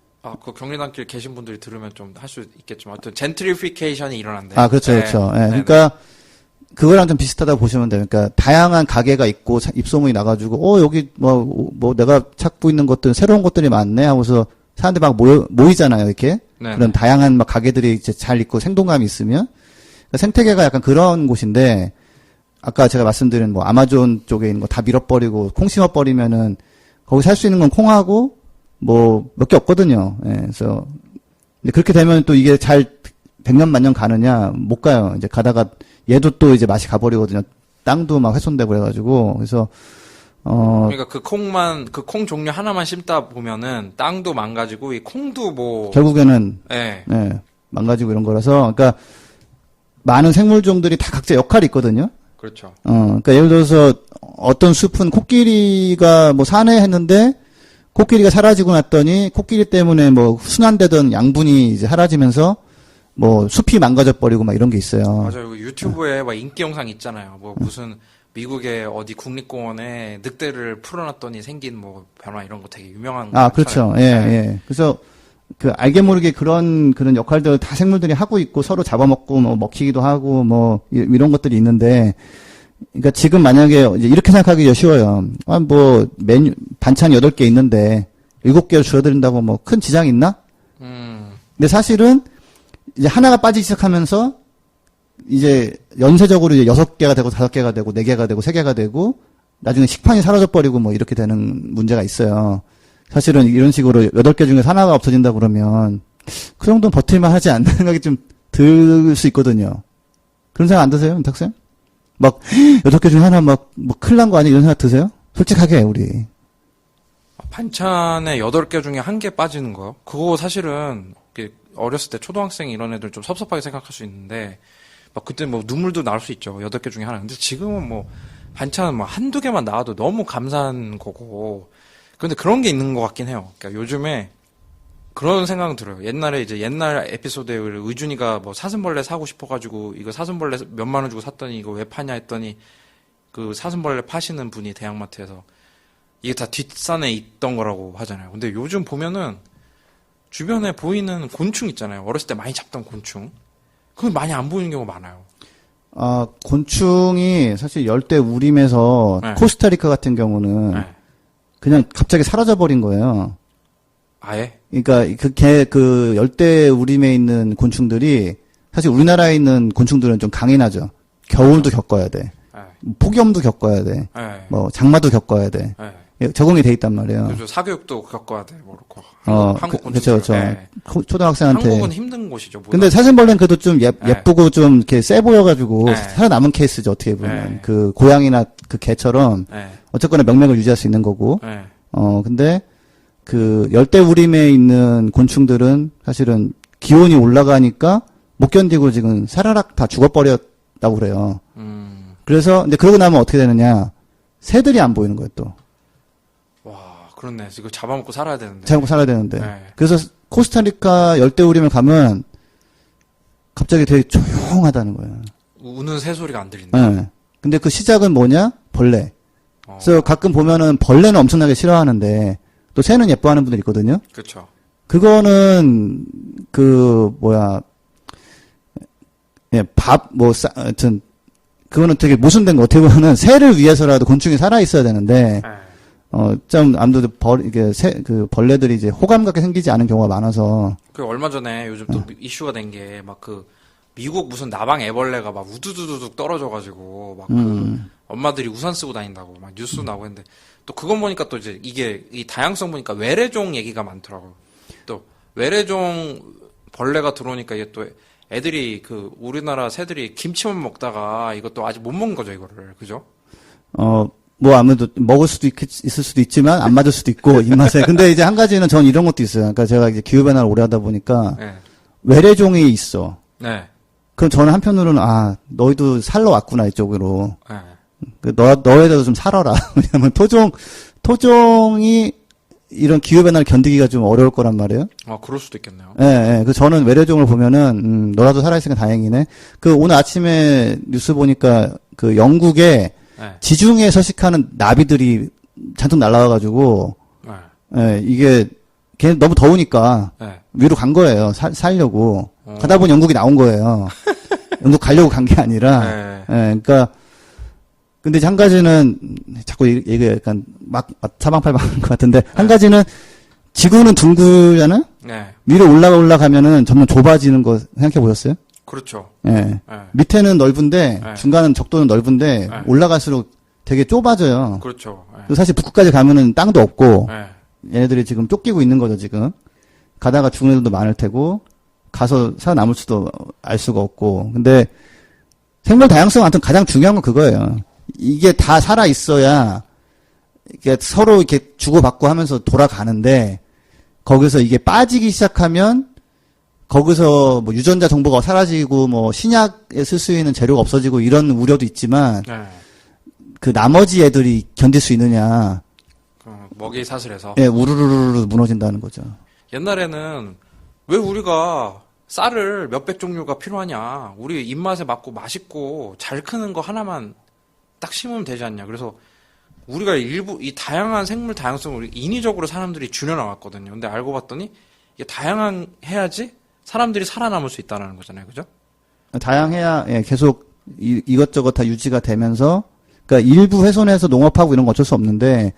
그 경리단길 계신 분들이 들으면 좀 할 수 있겠지만 어떤 젠트리피케이션이 일어난대. 아 그렇죠, 그렇죠. 예, 그러니까 그거랑 좀 비슷하다고 보시면 돼요. 그러니까 다양한 가게가 있고 입소문이 나가지고 여기 뭐 내가 찾고 있는 것들 새로운 것들이 많네 하고서 사람들이 막 모이잖아요, 이렇게. 네네. 그런 다양한 막 가게들이 이제 잘 있고 생동감이 있으면. 그러니까 생태계가 약간 그런 곳인데, 아까 제가 말씀드린 뭐 아마존 쪽에 있는 거 다 밀어버리고 콩 심어버리면은 거기 살 수 있는 건 콩하고 뭐 몇 개 없거든요. 예, 그래서. 근데 그렇게 되면 또 이게 잘 100년 만년 가느냐, 못 가요. 이제 가다가 얘도 또 이제 맛이 가버리거든요. 땅도 막 훼손되고 그래가지고. 그래서, 그러니까 그 콩 종류 하나만 심다 보면은 땅도 망가지고 이 콩도 뭐 결국에는 예. 예, 망가지고 이런 거라서, 그러니까 많은 생물종들이 다 각자 역할이 있거든요. 그렇죠. 그러니까 예를 들어서 어떤 숲은 코끼리가 뭐 사내 했는데 코끼리가 사라지고 났더니 코끼리 때문에 뭐 순환되던 양분이 이제 사라지면서 뭐 숲이 망가져 버리고 막 이런 게 있어요. 맞아요. 유튜브에 막 인기 영상 있잖아요. 뭐 무슨 미국의 어디 국립공원에 늑대를 풀어놨더니 생긴 뭐 변화 이런 거 되게 유명한 아, 그렇죠. 예, 네. 예. 그래서 그 알게 모르게 그런 역할들 다 생물들이 하고 있고 서로 잡아먹고 뭐 먹히기도 하고 뭐 이런 것들이 있는데 그러니까 지금 만약에 이제 이렇게 생각하기 쉬워요. 뭐 메뉴 반찬 8개 있는데 7개를 줄여드린다고 뭐 큰 지장이 있나? 근데 사실은 이제 하나가 빠지기 시작하면서 이제 연쇄적으로 이제 6개가 되고 5개가 되고 4개가 되고 3개가 되고 나중에 식판이 사라져버리고 뭐 이렇게 되는 문제가 있어요. 사실은 이런 식으로 8개 중에 하나가 없어진다 그러면 그 정도는 버틸만 하지 않는 생각이 좀 들 수 있거든요. 그런 생각 안 드세요, 윤탁쌤? 막 8개 중에 하나 뭐 큰일 난 거 아니야 이런 생각 드세요? 솔직하게 우리. 반찬에 8개 중에 1개 빠지는 거요? 그거 사실은 어렸을 때 초등학생 이런 애들 좀 섭섭하게 생각할 수 있는데 막 그때 뭐 눈물도 나올 수 있죠. 8개 중에 하나. 근데 지금은 뭐 반찬은 뭐 1-2개만 나와도 너무 감사한 거고. 근데 그런 게 있는 것 같긴 해요. 그러니까 요즘에 그런 생각은 들어요. 옛날에 이제 옛날 에피소드에 의준이가 뭐 사슴벌레 사고 싶어가지고 이거 사슴벌레 몇만 원 주고 샀더니 이거 왜 파냐 했더니 그 사슴벌레 파시는 분이 대형마트에서 이게 다 뒷산에 있던 거라고 하잖아요. 근데 요즘 보면은 주변에 보이는 곤충 있잖아요. 어렸을 때 많이 잡던 곤충. 그건 많이 안 보이는 경우가 많아요. 아, 곤충이 사실 열대 우림에서 네. 코스타리카 같은 경우는 네. 그냥 갑자기 사라져버린 거예요. 아예? 그러니까 그 열대 우림에 있는 곤충들이 사실 우리나라에 있는 곤충들은 좀 강인하죠. 겨울도 겪어야 돼. 네. 폭염도 겪어야 돼. 네. 뭐 장마도 겪어야 돼. 네. 예, 적응이 돼 있단 말이에요. 그래서 사교육도 겪어야 돼. 뭐 그렇고. 한국 그렇죠, 곤충들. 그렇죠. 네. 초등학생한테. 한국은 힘든 곳이죠. 근데 사슴벌레는 그래도 좀 네. 예쁘고 좀 이렇게 세 보여가지고 네. 살아남은 케이스죠, 어떻게 보면. 네. 그 고양이나 그 개처럼 네. 어쨌거나 명맥을 유지할 수 있는 거고. 네. 근데 그 열대우림에 있는 곤충들은 사실은 기온이 올라가니까 못 견디고 지금 사라락 다 죽어버렸다고 그래요. 그래서 근데 그러고 나면 어떻게 되느냐? 새들이 안 보이는 거예요, 또. 와, 그렇네. 이거 잡아먹고 살아야 되는데. 잘 먹고 살아야 되는데. 네. 그래서 코스타리카 열대우림에 가면 갑자기 되게 조용하다는 거예요. 우는 새소리가 안 들린다. 네. 근데 그 시작은 뭐냐? 벌레. 어, 그래서 가끔 보면은 벌레는 엄청나게 싫어하는데 또 새는 예뻐하는 분들 있거든요. 그렇죠. 그거는 하여튼 그거는 되게 모순된 거. 어떻게 보면은 새를 위해서라도 곤충이 살아 있어야 되는데 네. 좀 아무래도 벌레들이 이제 호감 갖게 생기지 않은 경우가 많아서. 그 얼마 전에 요즘 또 이슈가 된 게 막 그 미국 무슨 나방 애벌레가 막 우두두둑 떨어져가지고 막 그 엄마들이 우산 쓰고 다닌다고 막 뉴스 나오고 했는데 또 그건 보니까 또 이제 이게 이 다양성 보니까 외래종 얘기가 많더라고요. 또 외래종 벌레가 들어오니까 이게 또 애들이 그 우리나라 새들이 김치만 먹다가 이것도 아직 못 먹는 거죠, 이거를. 그죠? 뭐 아무래도 먹을 수도 있을 수도 있지만 안 맞을 수도 있고 입맛에. 근데 이제 한 가지는 전 이런 것도 있어요. 그러니까 제가 이제 기후 변화를 오래 하다 보니까 네. 외래종이 있어. 네. 그럼 저는 한편으로는 너희도 살러 왔구나 이쪽으로. 네. 너희들도 좀 살아라. 왜냐면 토종이 이런 기후 변화를 견디기가 좀 어려울 거란 말이에요. 그럴 수도 있겠네요. 예, 예. 그 저는 외래종을 보면은 너라도 살아있으니까 다행이네. 그 오늘 아침에 뉴스 보니까 그 영국에 네. 지중해 서식하는 나비들이 잔뜩 날라와가지고 네. 예, 이게 걔 너무 더우니까 네. 위로 간 거예요. 살려고 가다 보니 영국이 나온 거예요. 영국 가려고 간 게 아니라. 네. 예, 그러니까 근데 이제 한 가지는 자꾸 얘기가 약간 막 사방팔방한 것 같은데 한 가지는 지구는 둥글잖아요. 네. 위로 올라가면은 점점 좁아지는 거 생각해 보셨어요? 그렇죠. 예. 네. 밑에는 넓은데 네. 중간은 적도는 넓은데 네. 올라갈수록 되게 좁아져요. 그렇죠. 네. 그리고 사실 북극까지 가면은 땅도 없고 네. 얘네들이 지금 쫓기고 있는 거죠, 지금. 가다가 죽은 애들도 많을 테고 가서 살아남을 수도 알 수가 없고. 근데 생물 다양성 아무튼 가장 중요한 건 그거예요. 이게 다 살아 있어야 이게 서로 이렇게 주고받고 하면서 돌아가는데 거기서 이게 빠지기 시작하면 거기서 뭐 유전자 정보가 사라지고 뭐 신약에 쓸 수 있는 재료가 없어지고 이런 우려도 있지만 네. 그 나머지 애들이 견딜 수 있느냐. 먹이 사슬에서. 예, 우르르르 무너진다는 거죠. 옛날에는 왜 우리가 쌀을 몇백 종류가 필요하냐. 우리 입맛에 맞고 맛있고 잘 크는 거 하나만 딱 심으면 되지 않냐. 그래서 우리가 이 다양한 생물 다양성을 인위적으로 사람들이 줄여나갔거든요. 근데 알고 봤더니 이게 해야지 사람들이 살아남을 수 있다는 거잖아요. 그죠? 다양해야 예, 계속 이것저것 다 유지가 되면서 그러니까 일부 훼손해서 농업하고 이런 거 어쩔 수 없는데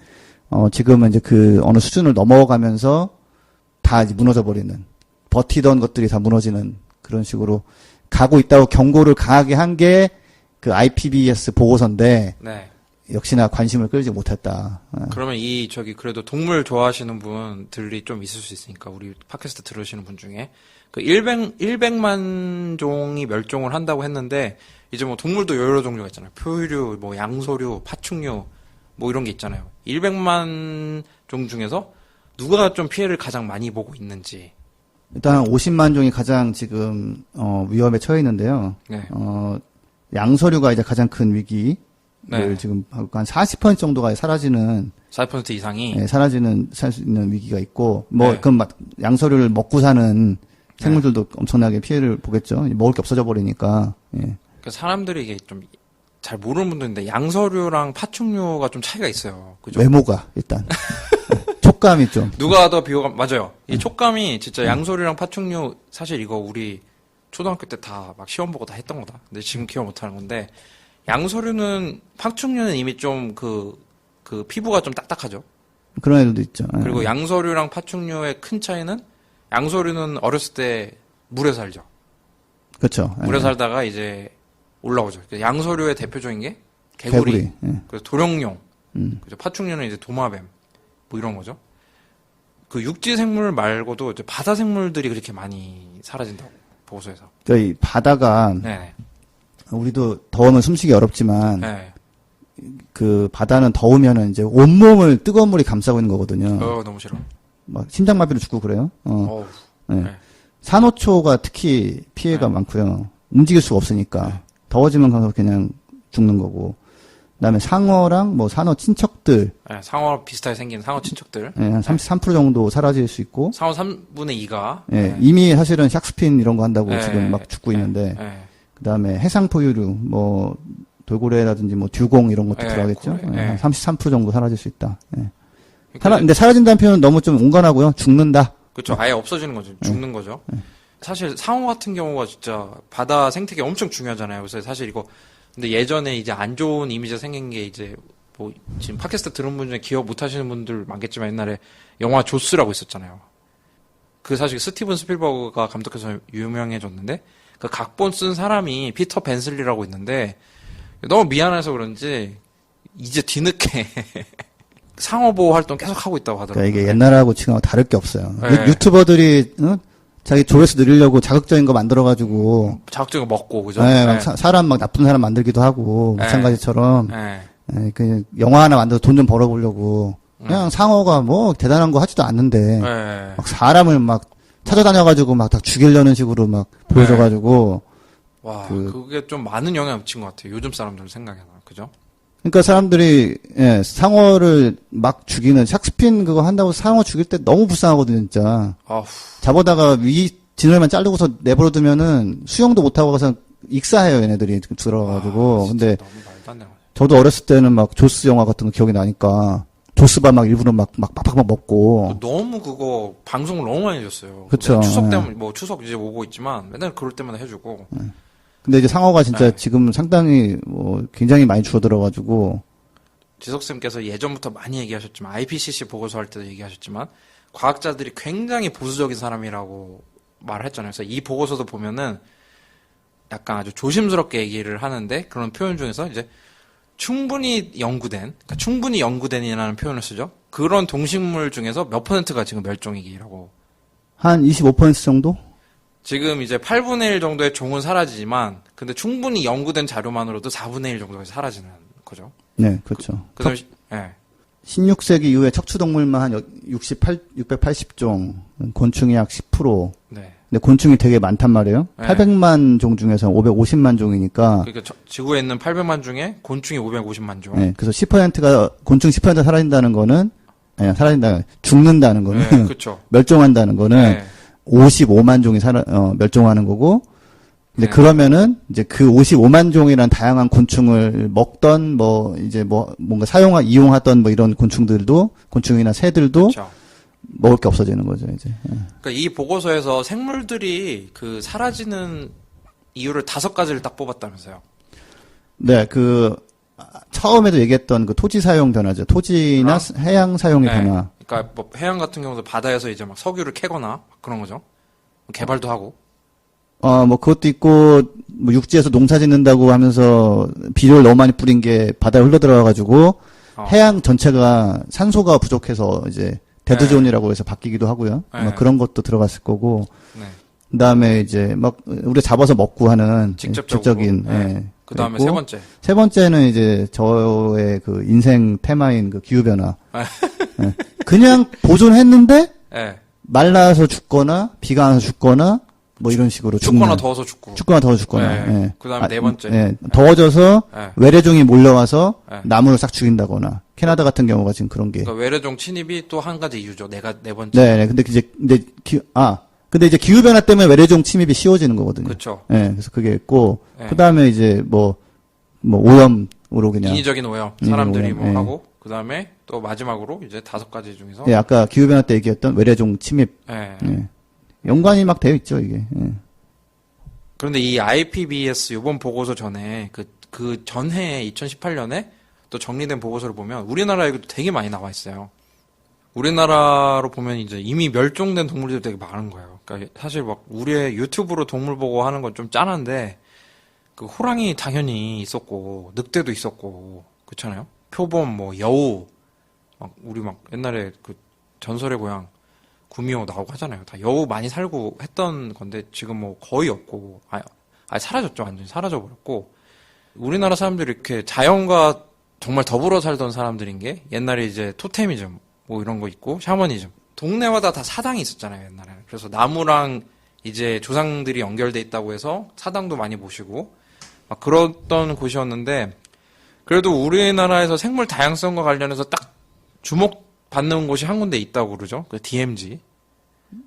지금은 이제 그 어느 수준을 넘어가면서 다 이제 무너져 버리는 버티던 것들이 다 무너지는 그런 식으로 가고 있다고 경고를 강하게 한 게 그 IPBES 보고서인데 네. 역시나 관심을 끌지 못했다. 그러면 그래도 동물 좋아하시는 분들이 좀 있을 수 있으니까 우리 팟캐스트 들으시는 분 중에 그 100만 종이 멸종을 한다고 했는데 이제 뭐 동물도 여러 종류가 있잖아요. 포유류, 뭐 양서류, 파충류 뭐 이런 게 있잖아요. 100만 종 중에서 누가 좀 피해를 가장 많이 보고 있는지. 일단 50만 종이 가장 지금 위험에 처해 있는데요. 네. 양서류가 이제 가장 큰 위기를 네. 지금 하고 한 40% 정도가 사라지는 4% 이상이. 예, 살 수 있는 위기가 있고 네. 그럼 양서류를 먹고 사는 생물들도 엄청나게 피해를 보겠죠. 먹을 게 없어져 버리니까. 예. 그 사람들이 이게 좀 잘 모르는 분들인데 양서류랑 파충류가 좀 차이가 있어요. 그죠? 외모가 일단 촉감이 좀 누가 더 맞아요. 이 촉감이 진짜 양서류랑 파충류 사실 이거 우리 초등학교 때 다 막 시험 보고 다 했던 거다. 근데 지금 기억 못 하는 건데 파충류는 이미 좀 그 피부가 좀 딱딱하죠. 그런 애들도 있죠. 예. 그리고 양서류랑 파충류의 큰 차이는 양서류는 어렸을 때 물에 살죠. 그렇죠. 물에 예. 살다가 이제 올라오죠. 양서류의 대표적인 게 개구리, 예. 그래서 도룡뇽, 그죠? 파충류는 이제 도마뱀, 뭐 이런 거죠. 그 육지 생물 말고도 이제 바다 생물들이 그렇게 많이 사라진다고 보고서에서. 그러니까 이 바다가 네, 우리도 더우면 숨쉬기 어렵지만 네. 그 바다는 더우면은 이제 온몸을 뜨거운 물이 감싸고 있는 거거든요. 너무 싫어. 막 심장마비로 죽고 그래요. 어우, 예. 네. 산호초가 특히 피해가 많고요. 움직일 수가 없으니까 더워지면 가서 그냥 죽는 거고. 그다음에 상어랑 뭐 산호 친척들 네, 상어 비슷하게 생긴 상어 친척들. 예, 한 33% 정도 사라질 수 있고. 상어 3분의 2가. 예, 이미 사실은 샥스핀 이런 거 한다고 네, 지금 막 죽고 있는데. 네. 그다음에 해상 포유류 뭐 돌고래라든지 뭐 듀공 이런 것도 네, 들어가겠죠. 고래, 예, 네. 한 33% 정도 사라질 수 있다. 예. 그러니까 근데 사라진다는 표현은 너무 좀 온건하고요. 죽는다. 그렇죠. 아예 없어지는 거죠. 죽는 거죠. 사실 상어 같은 경우가 진짜 바다 생태계 엄청 중요하잖아요. 그래서 사실 이거 근데 예전에 이제 안 좋은 이미지가 생긴 게 이제 뭐 지금 팟캐스트 들은 분 중에 기억 못 하시는 분들 많겠지만 옛날에 영화 조스라고 있었잖아요. 그 사실 스티븐 스필버그가 감독해서 유명해졌는데 그 각본 쓴 사람이 피터 벤슬리라고 있는데 너무 미안해서 그런지 이제 뒤늦게 상어보호 활동 계속 하고 있다고 하더라고요. 그러니까 이게 옛날하고 지금하고 다를 게 없어요. 네. 유튜버들이 자기 조회수 늘리려고 자극적인 거 만들어가지고 자극적인 거 먹고 그죠? 네, 막 네. 사람 막 나쁜 사람 만들기도 하고 네. 마찬가지처럼 네. 그냥 영화 하나 만들어서 돈 좀 벌어보려고 그냥 상어가 뭐 대단한 거 하지도 않는데 네. 막 사람을 막 찾아다녀가지고 막 다 죽이려는 식으로 막 보여줘가지고 와, 그게 좀 많은 영향을 미친 것 같아요. 요즘 사람들 생각에는. 그죠? 그러니까 사람들이 상어를 막 죽이는 샥스핀 그거 한다고 상어 죽일 때 너무 불쌍하거든요, 진짜. 아후. 잡아다가 진을만 자르고서 내버려두면은 수영도 못하고 가서 익사해요, 얘네들이 들어가가지고. 근데 너무 말도 안 되는 거죠. 저도 어렸을 때는 막 조스 영화 같은 거 기억이 나니까 조스바 막 일부러 막 빡빡 먹고. 너무 그거 방송을 너무 많이 해줬어요. 그쵸. 추석 예. 때문에 뭐 추석 이제 오고 있지만 맨날 그럴 때마다 해주고. 근데 이제 상어가 진짜 네. 지금 상당히 뭐 굉장히 많이 줄어들어가지고. 지석쌤께서 예전부터 많이 얘기하셨지만 IPCC 보고서 할 때도 얘기하셨지만 과학자들이 굉장히 보수적인 사람이라고 말을 했잖아요. 그래서 이 보고서도 보면은 약간 아주 조심스럽게 얘기를 하는데 그런 표현 중에서 이제 충분히 연구된이라는 표현을 쓰죠. 그런 동식물 중에서 몇 퍼센트가 지금 멸종위기라고. 한 25% 정도? 지금 이제 8분의 1 정도의 종은 사라지지만 근데 충분히 연구된 자료만으로도 4분의 1 정도가 사라지는 거죠. 네, 그렇죠. 그다음에 16세기 이후에 척추동물만 한 680종, 곤충이 약 10%. 네. 근데 곤충이 되게 많단 말이에요. 네. 800만 종 중에서 550만 종이니까. 그러니까 지구에 있는 800만 중에 곤충이 550만 종. 네, 그래서 10%가 곤충 10%가 사라진다는 거는 죽는다는 거는 네, 그렇죠. 멸종한다는 거는 네. 55만 종이 멸종하는 거고. 근데 네. 그러면은 이제 그 55만 종이란 다양한 곤충을 먹던 뭔가 이용하던 뭐 이런 곤충이나 새들도 그렇죠. 먹을 게 없어지는 거죠, 이제. 예. 그러니까 이 보고서에서 생물들이 그 사라지는 이유를 5가지를 딱 뽑았다면서요. 네, 처음에도 얘기했던 그 토지 사용 변화죠. 토지나 해양 사용의 네. 변화. 그러니까 뭐 해양 같은 경우도 바다에서 이제 막 석유를 캐거나 막 그런 거죠. 개발도 하고. 뭐 그것도 있고, 뭐 육지에서 농사 짓는다고 하면서 비료를 너무 많이 뿌린 게 바다에 흘러 들어가가지고 해양 전체가 산소가 부족해서 이제 데드존이라고 해서 바뀌기도 하고요. 네. 뭐 그런 것도 들어갔을 거고. 네. 그다음에 이제 막 우리가 잡아서 먹고 하는 직접적인. 네. 그다음에 그리고 세 번째. 세 번째는 이제 저의 그 인생 테마인 그 기후 변화. 예. 그냥 보존했는데 네. 말라서 죽거나 비가 안 와서 죽거나 뭐 이런 식으로 춥거나 더워서 죽고. 죽거나 더워 죽거나. 네. 예. 그다음에 네 번째. 예. 더워져서 네. 외래종이 몰려와서 네. 나무를 싹 죽인다거나. 캐나다 같은 경우가 지금 그런 게. 그러니까 외래종 침입이 또 한 가지 이유죠. 네 번째. 네. 근데 이제 기후 변화 때문에 외래종 침입이 쉬워지는 거거든요. 그렇죠. 예. 그래서 그게 있고 네. 그다음에 이제 뭐 오염으로 그냥. 인위적인 오염. 인위적인 사람들이 오염, 뭐 예. 하고 그다음에 또 마지막으로 이제 5가지 중에서 예, 아까 기후 변화 때 얘기했던 외래종 침입. 예. 예. 연관이 막 되어 있죠, 이게. 예. 그런데 이 IPBES 이번 보고서 전에 그 전해 2018년에 또 정리된 보고서를 보면 우리나라 얘기도 되게 많이 나와 있어요. 우리나라로 보면 이제 이미 멸종된 동물들이 되게 많은 거예요. 그러니까 사실 막 우리의 유튜브로 동물 보고 하는 건 좀 짠한데 그 호랑이 당연히 있었고 늑대도 있었고 그렇잖아요. 표범 뭐 여우 막 우리 막 옛날에 그 전설의 고향 구미호 나오고 하잖아요. 다 여우 많이 살고 했던 건데 지금 뭐 거의 없고 아예 사라졌죠. 완전히 사라져버렸고 우리나라 사람들이 이렇게 자연과 정말 더불어 살던 사람들인 게 옛날에 이제 토테미즘 뭐 이런 거 있고 샤머니즘 동네마다 다 사당이 있었잖아요. 옛날에는. 그래서 나무랑 이제 조상들이 연결돼 있다고 해서 사당도 많이 모시고 막 그랬던 곳이었는데 그래도 우리나라에서 생물 다양성과 관련해서 딱 주목받는 곳이 한 군데 있다고 그러죠. 그 DMZ.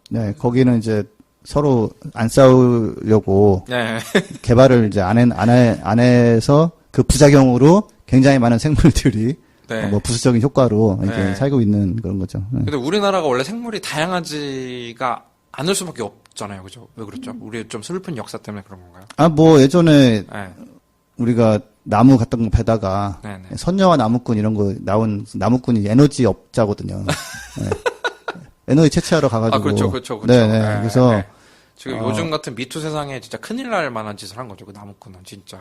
네, 거기는 이제 서로 안 싸우려고 네. 개발을 이제 안 해서 그 부작용으로 굉장히 많은 생물들이 네. 뭐 부수적인 효과로 이렇게 네. 살고 있는 그런 거죠. 네. 근데 우리나라가 원래 생물이 다양하지가 않을 수밖에 없잖아요. 그죠? 왜 그렇죠? 우리 좀 슬픈 역사 때문에 그런 건가요? 뭐 예전에 네. 우리가 나무 같은 거 베다가 네네. 선녀와 나무꾼 이런 거 나온 나무꾼이 에너지 업자거든요. 네. 에너지 채취하러 가가지고. 그렇죠. 네. 네, 그래서 네. 지금 요즘 같은 미투 세상에 진짜 큰일 날 만한 짓을 한 거죠. 그 나무꾼은 진짜.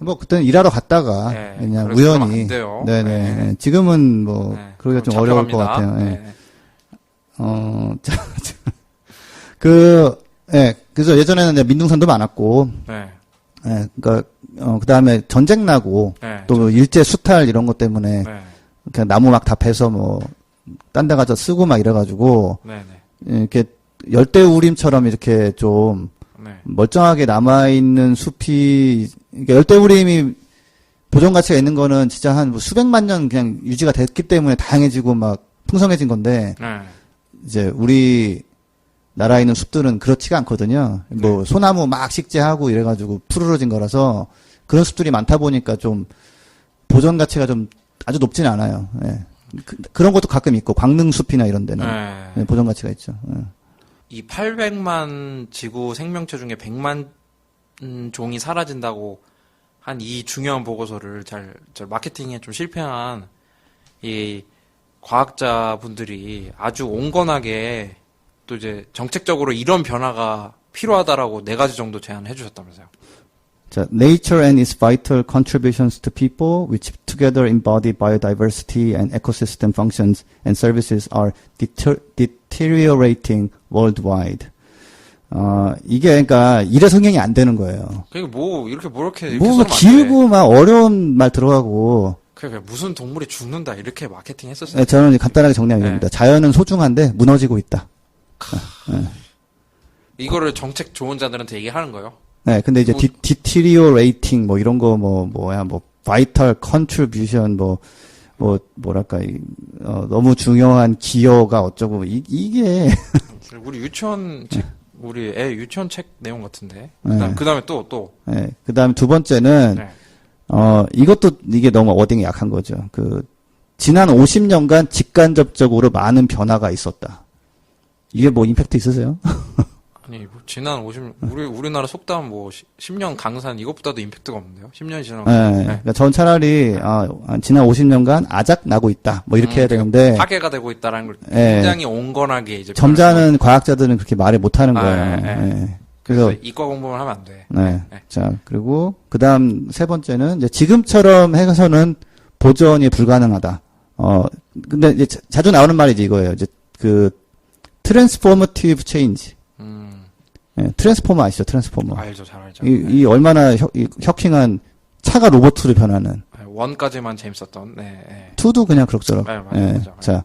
뭐 그때는 일하러 갔다가 네, 그냥 그래서 그러면 우연히 안 돼요. 네네. 네. 지금은 뭐 네, 그러기가 좀 그럼 어려울 것 잡혀갑니다. 같아요. 예. 네. 그래서 예전에는 이제 민둥산도 많았고, 네. 그 다음에 전쟁 나고, 네. 또 일제 수탈 이런 것 때문에, 네. 그냥 나무 막 다 패서 뭐, 딴 데 가서 쓰고 막 이래가지고, 네. 네. 이렇게 열대우림처럼 이렇게 좀 네. 멀쩡하게 남아있는 숲이, 그러니까 열대우림이 보존 가치가 있는 거는 진짜 한 뭐 수백만 년 그냥 유지가 됐기 때문에 다양해지고 막 풍성해진 건데, 네. 이제 우리 나라에 있는 숲들은 그렇지가 않거든요. 뭐 소나무 막 식재하고 이래가지고 푸르러진 거라서 그런 숲들이 많다 보니까 좀 보존 가치가 좀 아주 높진 않아요. 예. 그런 것도 가끔 있고 광릉숲이나 이런 데는 네. 예, 보존 가치가 있죠. 예. 이 800만 지구 생명체 중에 100만 종이 사라진다고 한 이 중요한 보고서를 잘 마케팅에 좀 실패한 이 과학자분들이 아주 온건하게 또 이제 정책적으로 이런 변화가 필요하다라고 4가지 정도 제안해 주셨다면서요. 자, Nature and its vital contributions to people, which together embody biodiversity and ecosystem functions and services, are deteriorating worldwide. 이게 그러니까 일의 성행이 안 되는 거예요. 그게 뭐 이렇게 이렇게 뭐 써놓으면 안 돼. 길고 막 어려운 말 들어가고. 그게 무슨 동물이 죽는다 이렇게 마케팅 했었어요. 네, 저는 간단하게 정리하면 네. 됩니다. 자연은 소중한데 무너지고 있다. 이거를 정책 조언자들한테 얘기하는 거예요. 네, 근데 이제 deteriorating 뭐 이런 거 뭐야 vital contribution 뭐랄까 너무 중요한 기여가 어쩌고 이게 우리 유치원 책 우리 애 유치원 책 내용 같은데. 네. 그다음에 또. 네, 그다음에 두 번째는 네. 이것도 이게 너무 워딩이 약한 거죠. 지난 50년간 직간접적으로 많은 변화가 있었다. 이게 뭐 임팩트 있으세요? 아니 뭐 지난 50 우리나라 속담 뭐 10년 강산 이것보다도 임팩트가 없는데요. 10년 지나고. 네, 그러니까 전 차라리 지난 50년간 아작 나고 있다. 뭐 이렇게 해야 되는데 파괴가 되고 있다라는 걸 네. 굉장히 온건하게 이제 점잖은 과학자들은 그렇게 말을 못 하는 거예요. 네. 네. 그래서 이과 공부만 하면 안 돼. 네. 네. 자, 그리고 그다음 세 번째는 이제 지금처럼 해서는 보존이 불가능하다. 근데 이제 자주 나오는 말이지 이거예요. 이제 트랜스포머티브 체인지. 예, 트랜스포머 아시죠? 트랜스포머. 알죠, 잘 알죠. 이 얼마나 혁킹한 차가 로봇으로 변하는. 원까지만 재밌었던. 네. 네. 투도 그냥 그럭저럭. 네, 맞아요, 예. 맞아요. 자,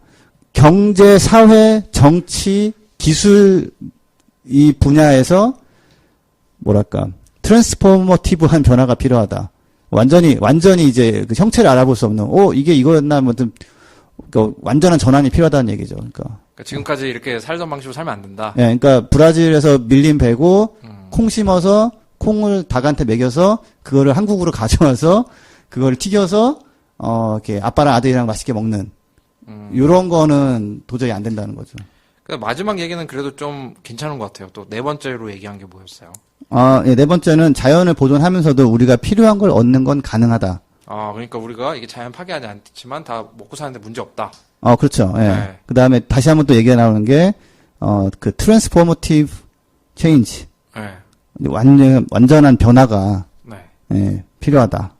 경제, 사회, 정치, 기술 이 분야에서 뭐랄까 트랜스포머티브한 변화가 필요하다. 완전히 이제 그 형체를 알아볼 수 없는. 이게 이거였나 뭐 좀 완전한 전환이 필요하다는 얘기죠. 그러니까 지금까지 이렇게 살던 방식으로 살면 안 된다. 예, 그러니까 브라질에서 밀림 베고 콩 심어서 콩을 닭한테 먹여서 그거를 한국으로 가져와서 그거를 튀겨서 이렇게 아빠랑 아들이랑 맛있게 먹는 이런 거는 도저히 안 된다는 거죠. 마지막 얘기는 그래도 좀 괜찮은 것 같아요. 또 4번째로 얘기한 게 뭐였어요? 예, 네 번째는 자연을 보존하면서도 우리가 필요한 걸 얻는 건 가능하다. 그러니까 우리가 이게 자연 파괴하지 않지만 다 먹고 사는데 문제 없다. 그렇죠. 예. 네. 그 다음에 다시 한번 또 얘기가 나오는 게, 트랜스포머티브 체인지. 네. 완전한 변화가, 네. 예, 필요하다.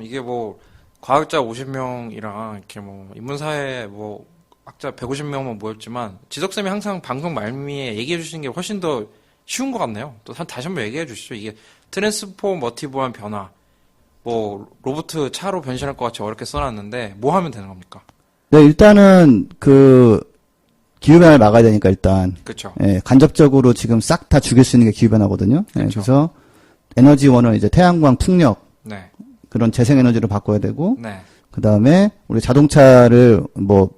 이게 뭐, 과학자 50명이랑, 이렇게 뭐, 인문사회 뭐, 학자 150명만 모였지만, 지석쌤이 항상 방송 말미에 얘기해 주시는 게 훨씬 더 쉬운 것 같네요. 또 다시 한번 얘기해 주시죠. 이게 트랜스포머티브한 변화. 뭐, 로봇 차로 변신할 것 같이 어렵게 써놨는데, 뭐 하면 되는 겁니까? 네, 일단은, 기후변화를 막아야 되니까 일단. 그쵸. 예, 간접적으로 지금 싹 다 죽일 수 있는 게 기후변화거든요. 예, 그쵸. 그래서 에너지원을 이제 태양광, 풍력, 네. 그런 재생에너지로 바꿔야 되고, 네. 그 다음에 우리 자동차를 뭐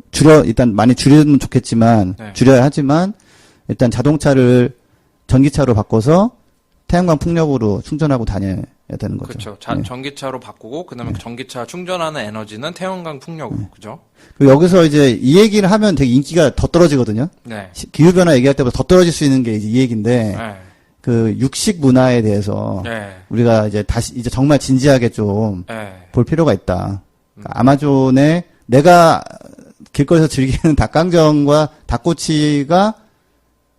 일단 많이 줄이면 좋겠지만, 네. 줄여야 하지만, 일단 자동차를 전기차로 바꿔서 태양광 풍력으로 충전하고 다녀야 되는 거죠. 그렇죠. 예. 전기차로 바꾸고 그다음에 전기차 충전하는 에너지는 태양광 풍력으로 그죠? 그리고 여기서 이제 이 얘기를 하면 되게 인기가 더 떨어지거든요. 네. 기후변화 얘기할 때보다 더 떨어질 수 있는 게 이제 이 얘기인데, 네. 육식 문화에 대해서 네. 우리가 이제 이제 정말 진지하게 좀 볼 네. 필요가 있다. 그러니까 아마존에 내가 길거리에서 즐기는 닭강정과 닭꼬치가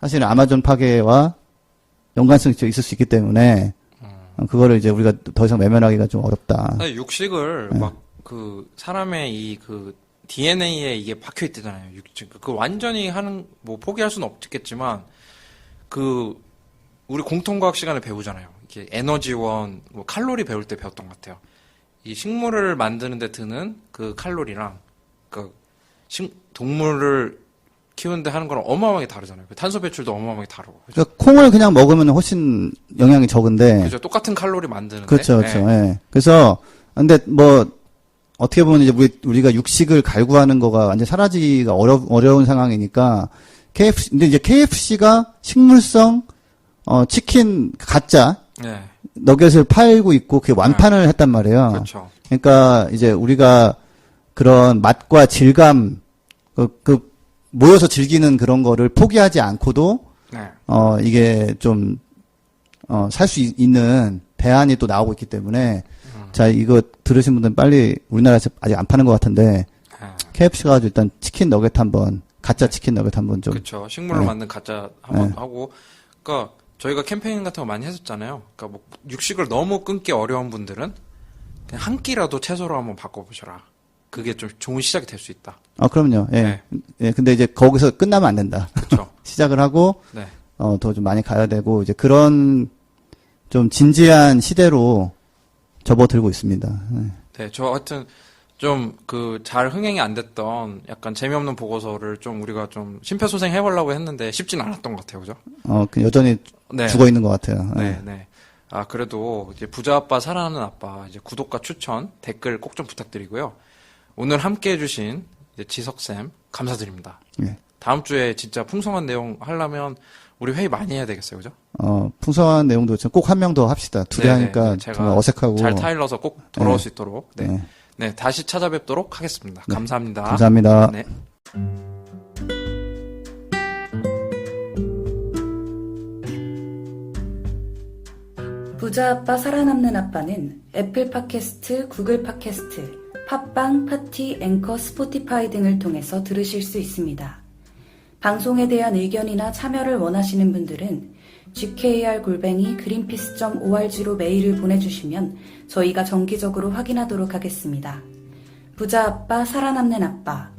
사실은 아마존 파괴와 연관성이 있을 수 있기 때문에 그거를 이제 우리가 더 이상 외면하기가 좀 어렵다. 아니, 육식을 막 그 사람의 이 그 DNA에 이게 박혀 있대잖아요. 육식. 그 완전히 하는 뭐 포기할 수는 없겠지만 그 우리 공통과학 시간에 배우잖아요. 이게 에너지원, 뭐 칼로리 배울 때 배웠던 것 같아요. 이 식물을 만드는데 드는 그 칼로리랑 그 동물을 키우는데 하는 거랑 어마어마하게 다르잖아요. 그 탄소 배출도 어마어마하게 다르고. 그죠? 그러니까 콩을 그냥 먹으면 훨씬 영양이 적은데. 그죠? 똑같은 칼로리 만드는데. 그렇죠, 그렇죠. 네. 예. 그래서 근데 뭐 어떻게 보면 이제 우리가 육식을 갈구하는 거가 완전 사라지기가 어려운 상황이니까 근데 이제 KFC가 식물성 치킨 가짜 네. 너겟을 팔고 있고 그게 완판을 했단 말이에요. 그렇죠. 그러니까 이제 우리가 그런 맛과 질감 그 모여서 즐기는 그런 거를 포기하지 않고도 네. 이게 좀 살 수 있는 대안이 또 나오고 있기 때문에 자 이거 들으신 분들은 빨리 우리나라에서 아직 안 파는 것 같은데 KFC가 가지고 일단 치킨 너겟 한번 가짜 치킨 너겟 한번 좀 그렇죠. 식물로 네. 만든 가짜 한번 네. 하고, 그러니까 저희가 캠페인 같은 거 많이 했었잖아요. 그러니까 뭐 육식을 너무 끊기 어려운 분들은 그냥 한 끼라도 채소로 한번 바꿔보셔라. 그게 좀 좋은 시작이 될 수 있다. 그럼요. 예. 네. 예. 근데 이제 거기서 끝나면 안 된다. 그렇죠. 시작을 하고 네. 더 좀 많이 가야 되고 이제 그런 좀 진지한 시대로 접어들고 있습니다. 네. 네, 저 하여튼 좀 그 잘 흥행이 안 됐던 약간 재미없는 보고서를 좀 우리가 좀 심폐소생 해보려고 했는데 쉽진 않았던 것 같아요, 그죠? 그 여전히 네. 죽어 있는 것 같아요. 네, 네. 아, 그래도 이제 부자 아빠, 사랑하는 아빠, 이제 구독과 추천, 댓글 꼭 좀 부탁드리고요. 오늘 함께 해주신 지석쌤, 감사드립니다. 네. 다음 주에 진짜 풍성한 내용 하려면 우리 회의 많이 해야 되겠어요, 그죠? 풍성한 내용도 꼭 한 명 더 합시다. 둘이 네네, 하니까 네, 제가 정말 어색하고. 잘 타일러서 꼭 돌아올 네. 수 있도록. 네. 네. 네, 다시 찾아뵙도록 하겠습니다. 네. 감사합니다. 감사합니다. 네. 부자 아빠 살아남는 아빠는 애플 팟캐스트, 구글 팟캐스트, 팟빵, 파티, 앵커, 스포티파이 등을 통해서 들으실 수 있습니다. 방송에 대한 의견이나 참여를 원하시는 분들은 gkr@greenpeace.org로 메일을 보내주시면 저희가 정기적으로 확인하도록 하겠습니다. 부자 아빠 살아남는 아빠